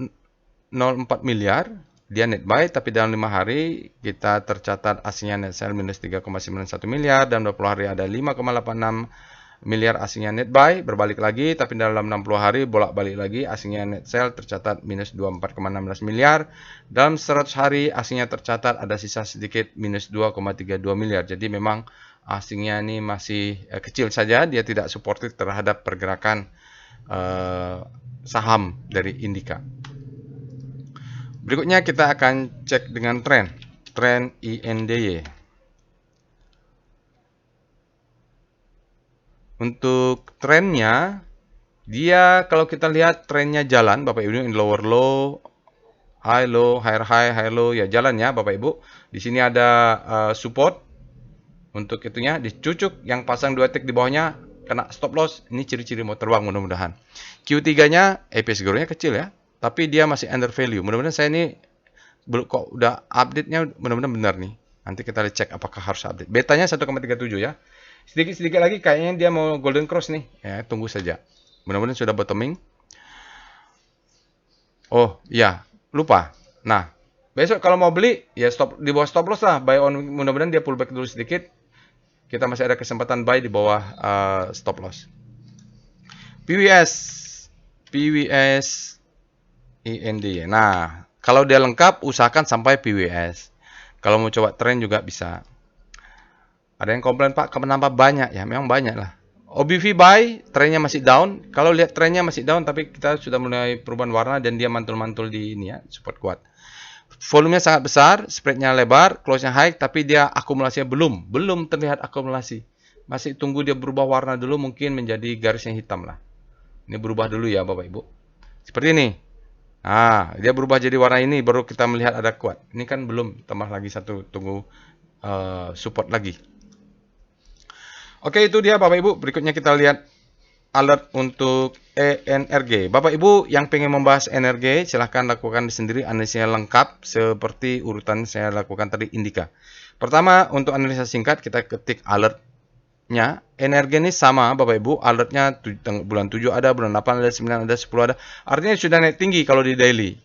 miliar. Dia net buy, tapi dalam 5 hari kita tercatat asingnya net sell minus 3,91 miliar. Dalam 20 hari ada 5,86 miliar asingnya net buy, berbalik lagi, tapi dalam 60 hari bolak-balik lagi, asingnya net sell tercatat minus 24,16 miliar. Dalam 100 hari asingnya tercatat ada sisa sedikit minus 2,32 miliar. Jadi memang asingnya ini masih kecil saja, dia tidak supportive terhadap pergerakan saham dari Indika. Berikutnya kita akan cek dengan tren INDY. Untuk trennya, dia kalau kita lihat trennya jalan, Bapak Ibu, in lower low, high low, higher low, ya jalan ya Bapak Ibu. Di sini ada support untuk itunya, dicucuk, yang pasang 2 tick di bawahnya kena stop loss. Ini ciri-ciri mau terbang mudah-mudahan. Q3-nya EPS growth-nya kecil ya, tapi dia masih under value. Mudah-mudahan saya ini kok udah update-nya mudah-mudahan benar nih. Nanti kita cek apakah harus update. Betanya 1,37 ya. Sedikit-sedikit lagi kayaknya dia mau golden cross nih. Ya, tunggu saja. Mudah-mudahan sudah bottoming. Oh, iya, lupa. Nah, besok kalau mau beli, ya stop di bawah stop loss lah. Buy on, mudah-mudahan dia pullback dulu sedikit. Kita masih ada kesempatan buy di bawah stop loss. PWS IND. Nah, kalau dia lengkap, usahakan sampai PWS. Kalau mau coba tren juga bisa. Ada yang komplain, Pak, kenapa banyak? Ya, memang banyak lah. OBV buy, trennya masih down. Kalau lihat trennya masih down, tapi kita sudah mulai perubahan warna dan dia mantul-mantul di ini ya, support kuat. Volumenya sangat besar, spreadnya lebar, close-nya high, tapi dia akumulasinya belum terlihat akumulasi. Masih tunggu dia berubah warna dulu, mungkin menjadi garis yang hitam lah. Ini berubah dulu ya Bapak Ibu. Seperti ini. Nah, dia berubah jadi warna ini, baru kita melihat ada kuat. Ini kan belum, tambah lagi satu, tunggu support lagi. Oke, itu dia Bapak Ibu. Berikutnya kita lihat alert untuk ENRG. Bapak Ibu yang pengen membahas ENRG, silahkan lakukan sendiri analisanya lengkap seperti urutan saya lakukan tadi Indika. Pertama, untuk analisa singkat kita ketik alertnya. ENRG ini sama Bapak Ibu, alertnya bulan 7 ada, bulan 8 ada, 9 ada, 10 ada. Artinya sudah naik tinggi kalau di daily.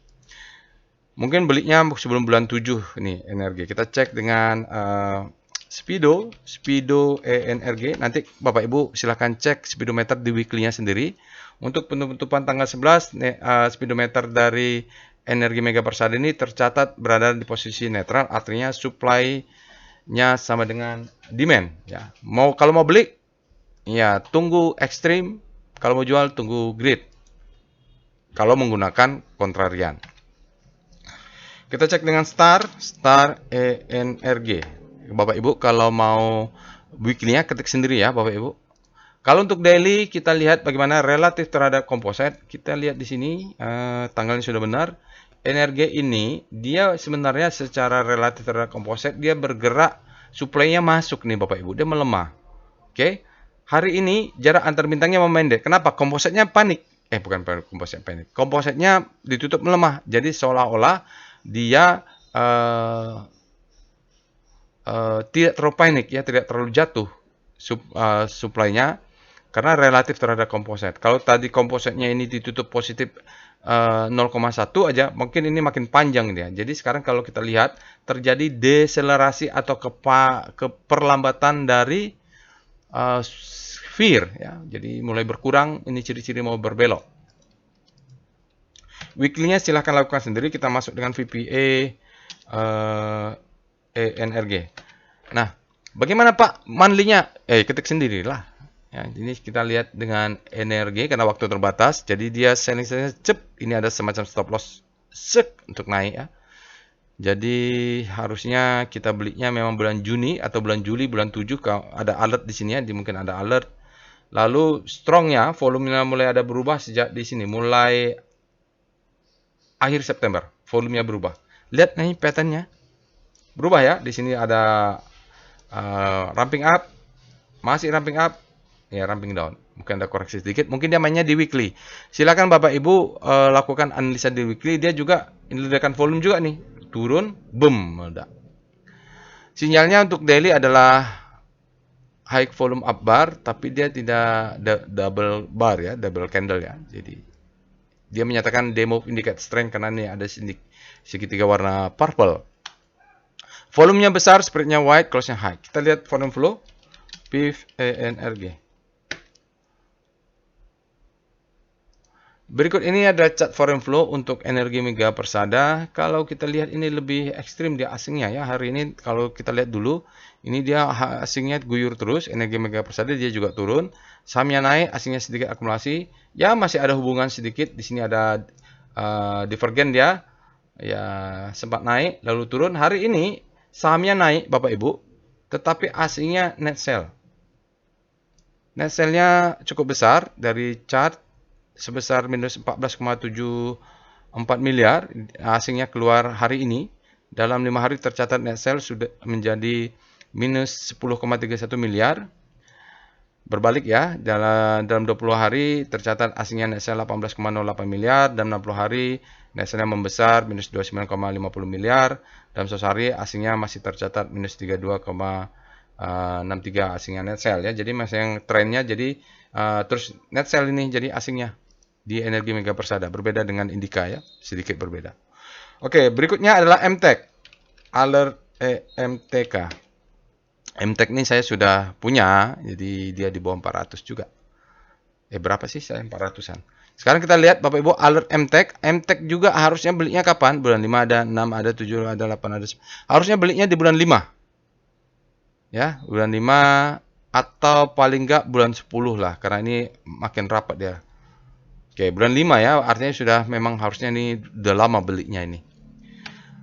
Mungkin belinya sebelum bulan 7 nih ENRG. Kita cek dengan Speedo ENRG. Nanti Bapak Ibu silahkan cek speedometer di weekly-nya sendiri. Untuk penutupan tanggal 11, speedometer dari energi Mega Persada ini tercatat berada di posisi netral, artinya supply-nya sama dengan demand. Ya. Kalau mau beli, ya tunggu ekstrim. Kalau mau jual, tunggu grid. Kalau menggunakan kontrarian. Kita cek dengan star ENRG. Bapak Ibu kalau mau weekly-nya ketik sendiri ya Bapak Ibu. Kalau untuk daily kita lihat bagaimana relatif terhadap komposit. Kita lihat di sini tanggalnya sudah benar. energi ini dia sebenarnya secara relatif terhadap komposit dia bergerak, suplainya masuk nih Bapak Ibu, dia melemah. Oke. Hari ini jarak antar bintangnya memendek. Kenapa? Kompositnya panik. Bukan komposit panik. Kompositnya ditutup melemah. Jadi seolah-olah dia tidak terlalu panik ya, tidak terlalu jatuh suplainya karena relatif terhadap komposit. Kalau tadi kompositnya ini ditutup positif 0,1 aja, mungkin ini makin panjang dia. Jadi sekarang kalau kita lihat terjadi deselerasi atau keperlambatan dari sphere ya. Jadi mulai berkurang, ini ciri-ciri mau berbelok. Weekly-nya silahkan lakukan sendiri, kita masuk dengan VPA ENRG. Nah, bagaimana Pak monthly-nya? Ketik sendirilah. Ya, ini kita lihat dengan energi karena waktu terbatas, jadi dia selling-nya cep. Ini ada semacam stop loss untuk naik ya. Jadi harusnya kita belinya memang bulan Juni atau bulan Juli, bulan 7 kalau ada alert di sini ya, mungkin ada alert. Lalu strongnya volumenya mulai ada berubah sejak di sini, mulai akhir September, volumenya berubah. Lihat nih patternnya. Berubah ya, di sini ada ramping up, masih ramping up, ya ramping down. Mungkin ada koreksi sedikit, mungkin dia mainnya di weekly. Silakan Bapak Ibu lakukan analisa di weekly, dia juga indikator volume juga nih, turun, boom, meledak. Sinyalnya untuk daily adalah high volume up bar, tapi dia tidak double bar ya, double candle ya. Jadi dia menyatakan demo indicate strength karena ini ada segitiga warna purple. Volumenya besar, spreadnya wide, close-nya high. Kita lihat volume flow, PIF ENRG. Berikut ini ada chart volume flow untuk energi mega persada. Kalau kita lihat ini lebih ekstrim dia asingnya ya. Hari ini kalau kita lihat dulu, ini dia asingnya guyur terus, energi mega persada dia juga turun. Sahamnya naik, asingnya sedikit akumulasi. Ya masih ada hubungan sedikit. Di sini ada divergen dia. Ya sempat naik lalu turun. Hari ini sahamnya naik Bapak Ibu, tetapi asingnya net sell. Net sell-nya cukup besar dari chart sebesar minus 14,74 miliar. Asingnya keluar hari ini. Dalam 5 hari tercatat net sell sudah menjadi minus 10,31 miliar. Berbalik ya, dalam 20 hari tercatat asingnya net sell 18,08 miliar. Dalam 60 hari net sell-nya membesar minus 29,50 miliar. Dalam 100 hari asingnya masih tercatat minus 32,63 asingnya net sell ya. Jadi masih yang trennya jadi terus net sell ini jadi asingnya di energi mega persada, berbeda dengan Indika ya, sedikit berbeda. Oke, berikutnya adalah MTEK, alert MTK. MTEK ini saya sudah punya, jadi dia di bawah 400 juga. Berapa sih saya 400-an. Sekarang kita lihat Bapak Ibu alert MTEK. MTEK juga harusnya belinya kapan? Bulan 5 ada, 6 ada, 7 ada, 8 ada. Harusnya belinya di bulan 5. Ya, bulan 5 atau paling enggak bulan 10 lah, karena ini makin rapat dia. Oke, bulan 5 ya, artinya sudah memang harusnya ini udah lama belinya ini.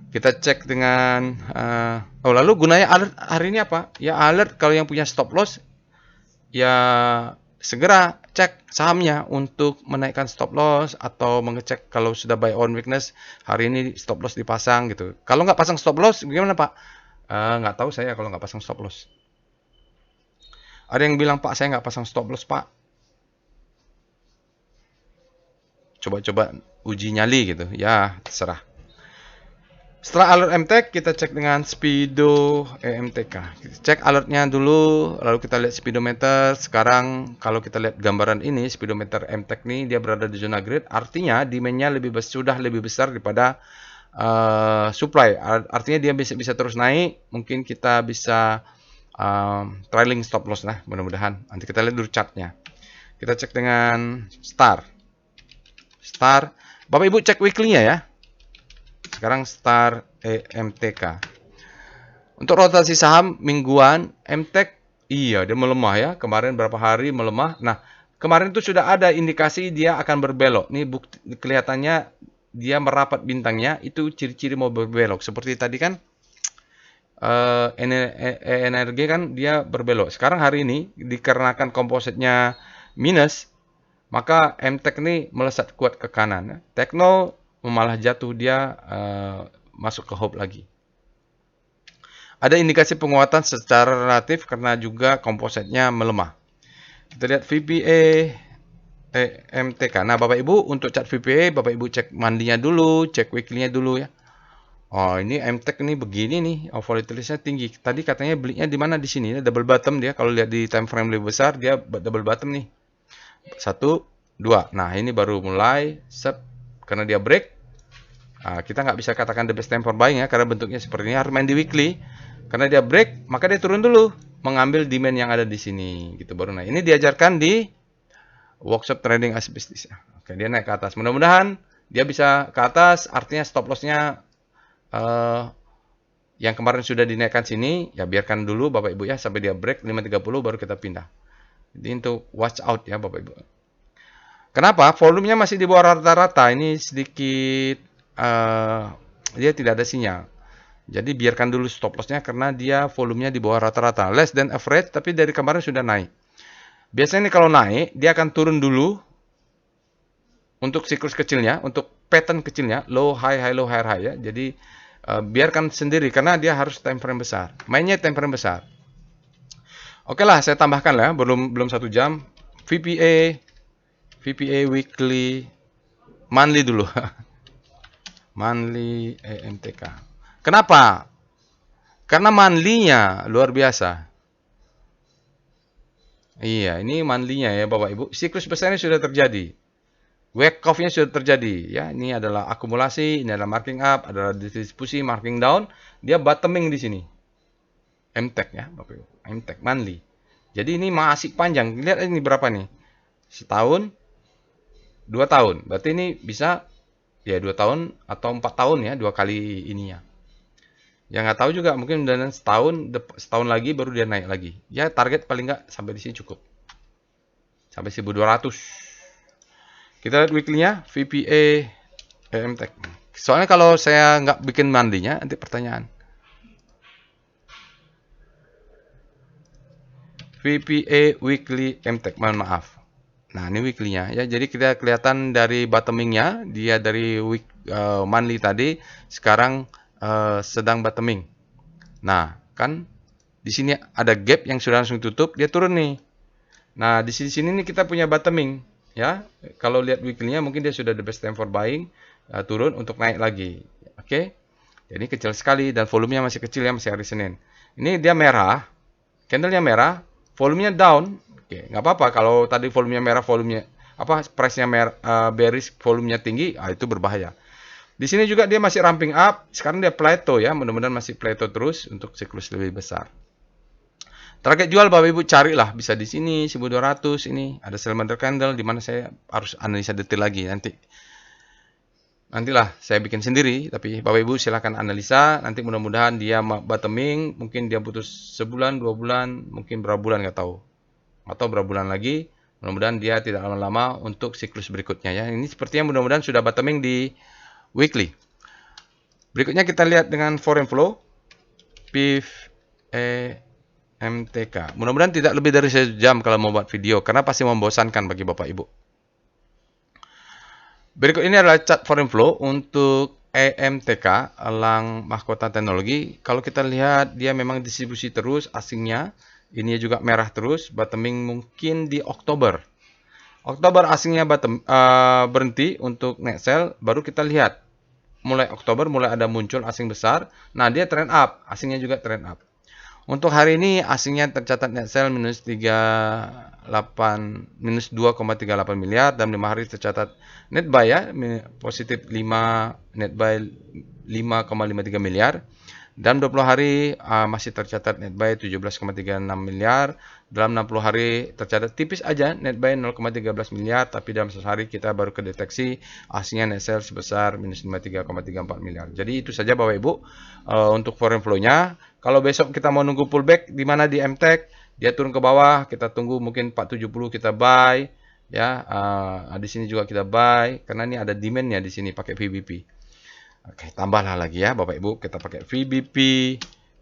Kita cek dengan lalu gunanya alert hari ini apa? Ya alert kalau yang punya stop loss ya segera cek sahamnya untuk menaikkan stop loss atau mengecek kalau sudah buy on weakness hari ini stop loss dipasang gitu. Kalau nggak pasang stop loss gimana Pak? Nggak tahu saya kalau nggak pasang stop loss. Ada yang bilang Pak saya nggak pasang stop loss Pak. Coba-coba uji nyali gitu. Ya, terserah. Setelah alert MTEK, kita cek dengan Speedo EMTK. Kita cek alertnya dulu, lalu kita lihat speedometer. Sekarang kalau kita lihat gambaran ini, speedometer MTEK ini dia berada di zona grid. Artinya demand-nya sudah lebih besar daripada supply. Artinya dia bisa terus naik. Mungkin kita bisa trailing stop loss lah, mudah-mudahan. Nanti kita lihat dulu chartnya. Kita cek dengan STAR. Bapak Ibu cek weekly-nya ya. Sekarang STAR EMTK. Untuk rotasi saham mingguan, MTEK iya dia melemah ya. Kemarin berapa hari melemah. Nah, kemarin itu sudah ada indikasi dia akan berbelok. Nih bukti kelihatannya dia merapat bintangnya, itu ciri-ciri mau berbelok. Seperti tadi kan energi kan dia berbelok. Sekarang hari ini dikarenakan kompositnya minus, maka MTEK ini melesat kuat ke kanan. Tekno malah jatuh, dia masuk ke hope lagi. Ada indikasi penguatan secara relatif karena juga kompositnya melemah. Kita lihat VPA EMTK. Nah, Bapak Ibu untuk chart VPA, Bapak Ibu cek monthly-nya dulu, cek weekly-nya dulu ya. Oh, ini MTEK nih begini nih, volatilitasnya tinggi. Tadi katanya belinya di mana? Di sini, double bottom dia. Kalau lihat di time frame lebih besar, dia double bottom nih. 1, 2. Nah, ini baru mulai karena dia break. Nah, kita nggak bisa katakan the best time for buying ya, karena bentuknya seperti ini. Harus main di weekly. Karena dia break, maka dia turun dulu, mengambil demand yang ada di sini, gitu baru naik. Ini diajarkan di workshop trading as business. Oke, dia naik ke atas. Mudah-mudahan dia bisa ke atas, artinya stop loss-nya yang kemarin sudah dinaikkan sini, ya biarkan dulu Bapak Ibu ya, sampai dia break 530 baru kita pindah. Jadi untuk watch out ya Bapak Ibu. Kenapa? Volumenya masih di bawah rata-rata, ini sedikit dia tidak ada sinyal. Jadi biarkan dulu stop loss-nya karena dia volumenya di bawah rata-rata. Less than average, tapi dari kemarin sudah naik. Biasanya ini kalau naik, dia akan turun dulu untuk siklus kecilnya, untuk pattern kecilnya, low, high, high, low, high, high ya. Jadi biarkan sendiri karena dia harus time frame besar. Mainnya time frame besar. Oke lah, saya tambahkan lah, belum 1 jam. VPA weekly, monthly dulu. Monthly EMTK. Kenapa? Karena monthly-nya luar biasa. Iya, ini monthly-nya ya Bapak Ibu. Siklus besarnya sudah terjadi. Wake off-nya sudah terjadi. Ya, ini adalah akumulasi, ini adalah marking up, adalah distribusi, marking down. Dia bottoming di sini. MTEK ya, Bapak Ibu. MTEK monthly. Jadi ini masih panjang. Lihat ini berapa nih? Setahun, 2 tahun. Berarti ini bisa ya 2 tahun atau 4 tahun ya, 2 kali ininya. Ya nggak tahu juga, mungkin dan setahun lagi baru dia naik lagi. Ya target paling nggak sampai di sini cukup. Sampai 1200. Kita lihat weekly-nya, VPA EMTEK. Soalnya kalau saya nggak bikin mandinya, nanti pertanyaan. VPA weekly MTEK, mohon maaf. Nah, ini weekly-nya ya. Jadi kita kelihatan dari bottoming-nya, dia dari monthly tadi sekarang sedang bottoming. Nah, kan di sini ada gap yang sudah langsung tutup, dia turun nih. Nah, di sini nih kita punya bottoming ya. Kalau lihat weekly-nya mungkin dia sudah the best time for buying, turun untuk naik lagi. Oke. Jadi kecil sekali dan volumenya masih kecil ya, masih hari Senin. Ini dia merah, candlenya merah, volumenya down. Oke, nggak apa-apa kalau tadi volumenya merah, price-nya bearish, volumenya tinggi, itu berbahaya. Di sini juga dia masih ramping up, sekarang dia plateau ya, mudah-mudahan masih plateau terus untuk siklus lebih besar. Target jual Bapak Ibu carilah, bisa di sini 1200 ini, ada Salamander candle di mana saya harus analisa detail lagi nantilah saya bikin sendiri, tapi Bapak Ibu silahkan analisa, nanti mudah-mudahan dia bottoming, mungkin dia putus sebulan, 2 bulan, mungkin berapa bulan nggak tahu, atau berapa bulan lagi, mudah-mudahan dia tidak lama-lama untuk siklus berikutnya ya. Ini sepertinya mudah-mudahan sudah bottoming di weekly. Berikutnya kita lihat dengan foreign flow, PIF, MTK. Mudah-mudahan tidak lebih dari 1 jam kalau mau buat video, karena pasti membosankan bagi Bapak Ibu. Berikut ini adalah chart foreign flow untuk EMTK, elang mahkota teknologi. Kalau kita lihat dia memang distribusi terus asingnya. Ini juga merah terus, bottoming mungkin di Oktober. Oktober asingnya berhenti untuk net sell, baru kita lihat. Mulai Oktober mulai ada muncul asing besar. Nah, dia trend up, asingnya juga trend up. Untuk hari ini asingnya tercatat net sell minus 2,38 miliar, dan 5 hari tercatat net buy ya, positif 5, net buy 5,53 miliar. Dalam 20 hari masih tercatat net buy 17,36 miliar. Dalam 60 hari tercatat tipis aja net buy 0,13 miliar. Tapi dalam 1 hari kita baru kedeteksi aslinya net sell sebesar minus 53,34 miliar. Jadi itu saja Bapak Ibu untuk foreign flow-nya. Kalau besok kita mau nunggu pullback di mana di MTEK, dia turun ke bawah, kita tunggu mungkin 470 kita buy. Ya, di sini juga kita buy karena ini ada demand-nya di sini pakai VBP. Oke, tambahlah lagi ya Bapak Ibu, kita pakai VBP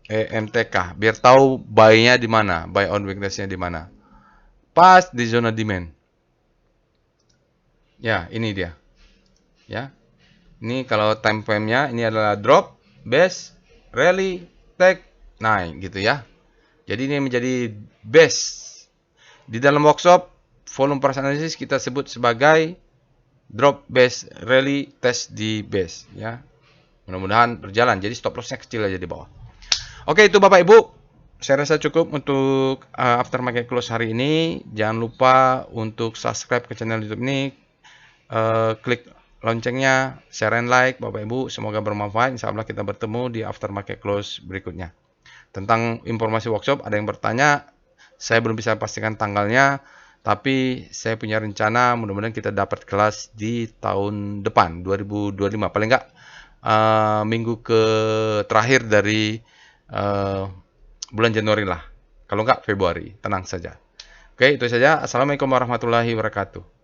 EMTK biar tahu buy-nya di mana, buy on weakness-nya di mana. Pas di zona demand. Ya, ini dia. Ya. Ini kalau time frame-nya ini adalah drop, base, rally, take, naik gitu ya. Jadi ini menjadi base. Di dalam workshop volume price analysis kita sebut sebagai drop, base, rally, test di base ya. Mudah-mudahan berjalan. Jadi stop loss-nya kecil aja di bawah. Oke, itu Bapak Ibu. Saya rasa cukup untuk aftermarket close hari ini. Jangan lupa untuk subscribe ke channel YouTube ini, klik loncengnya, share and like Bapak Ibu. Semoga bermanfaat. Insya Allah kita bertemu di aftermarket close berikutnya. Tentang informasi workshop, ada yang bertanya, saya belum bisa pastikan tanggalnya, tapi saya punya rencana mudah-mudahan kita dapat kelas di tahun depan 2025, paling enggak minggu ke terakhir dari bulan Januari lah, kalau enggak Februari. Tenang saja. Oke, itu saja. Assalamualaikum warahmatullahi wabarakatuh.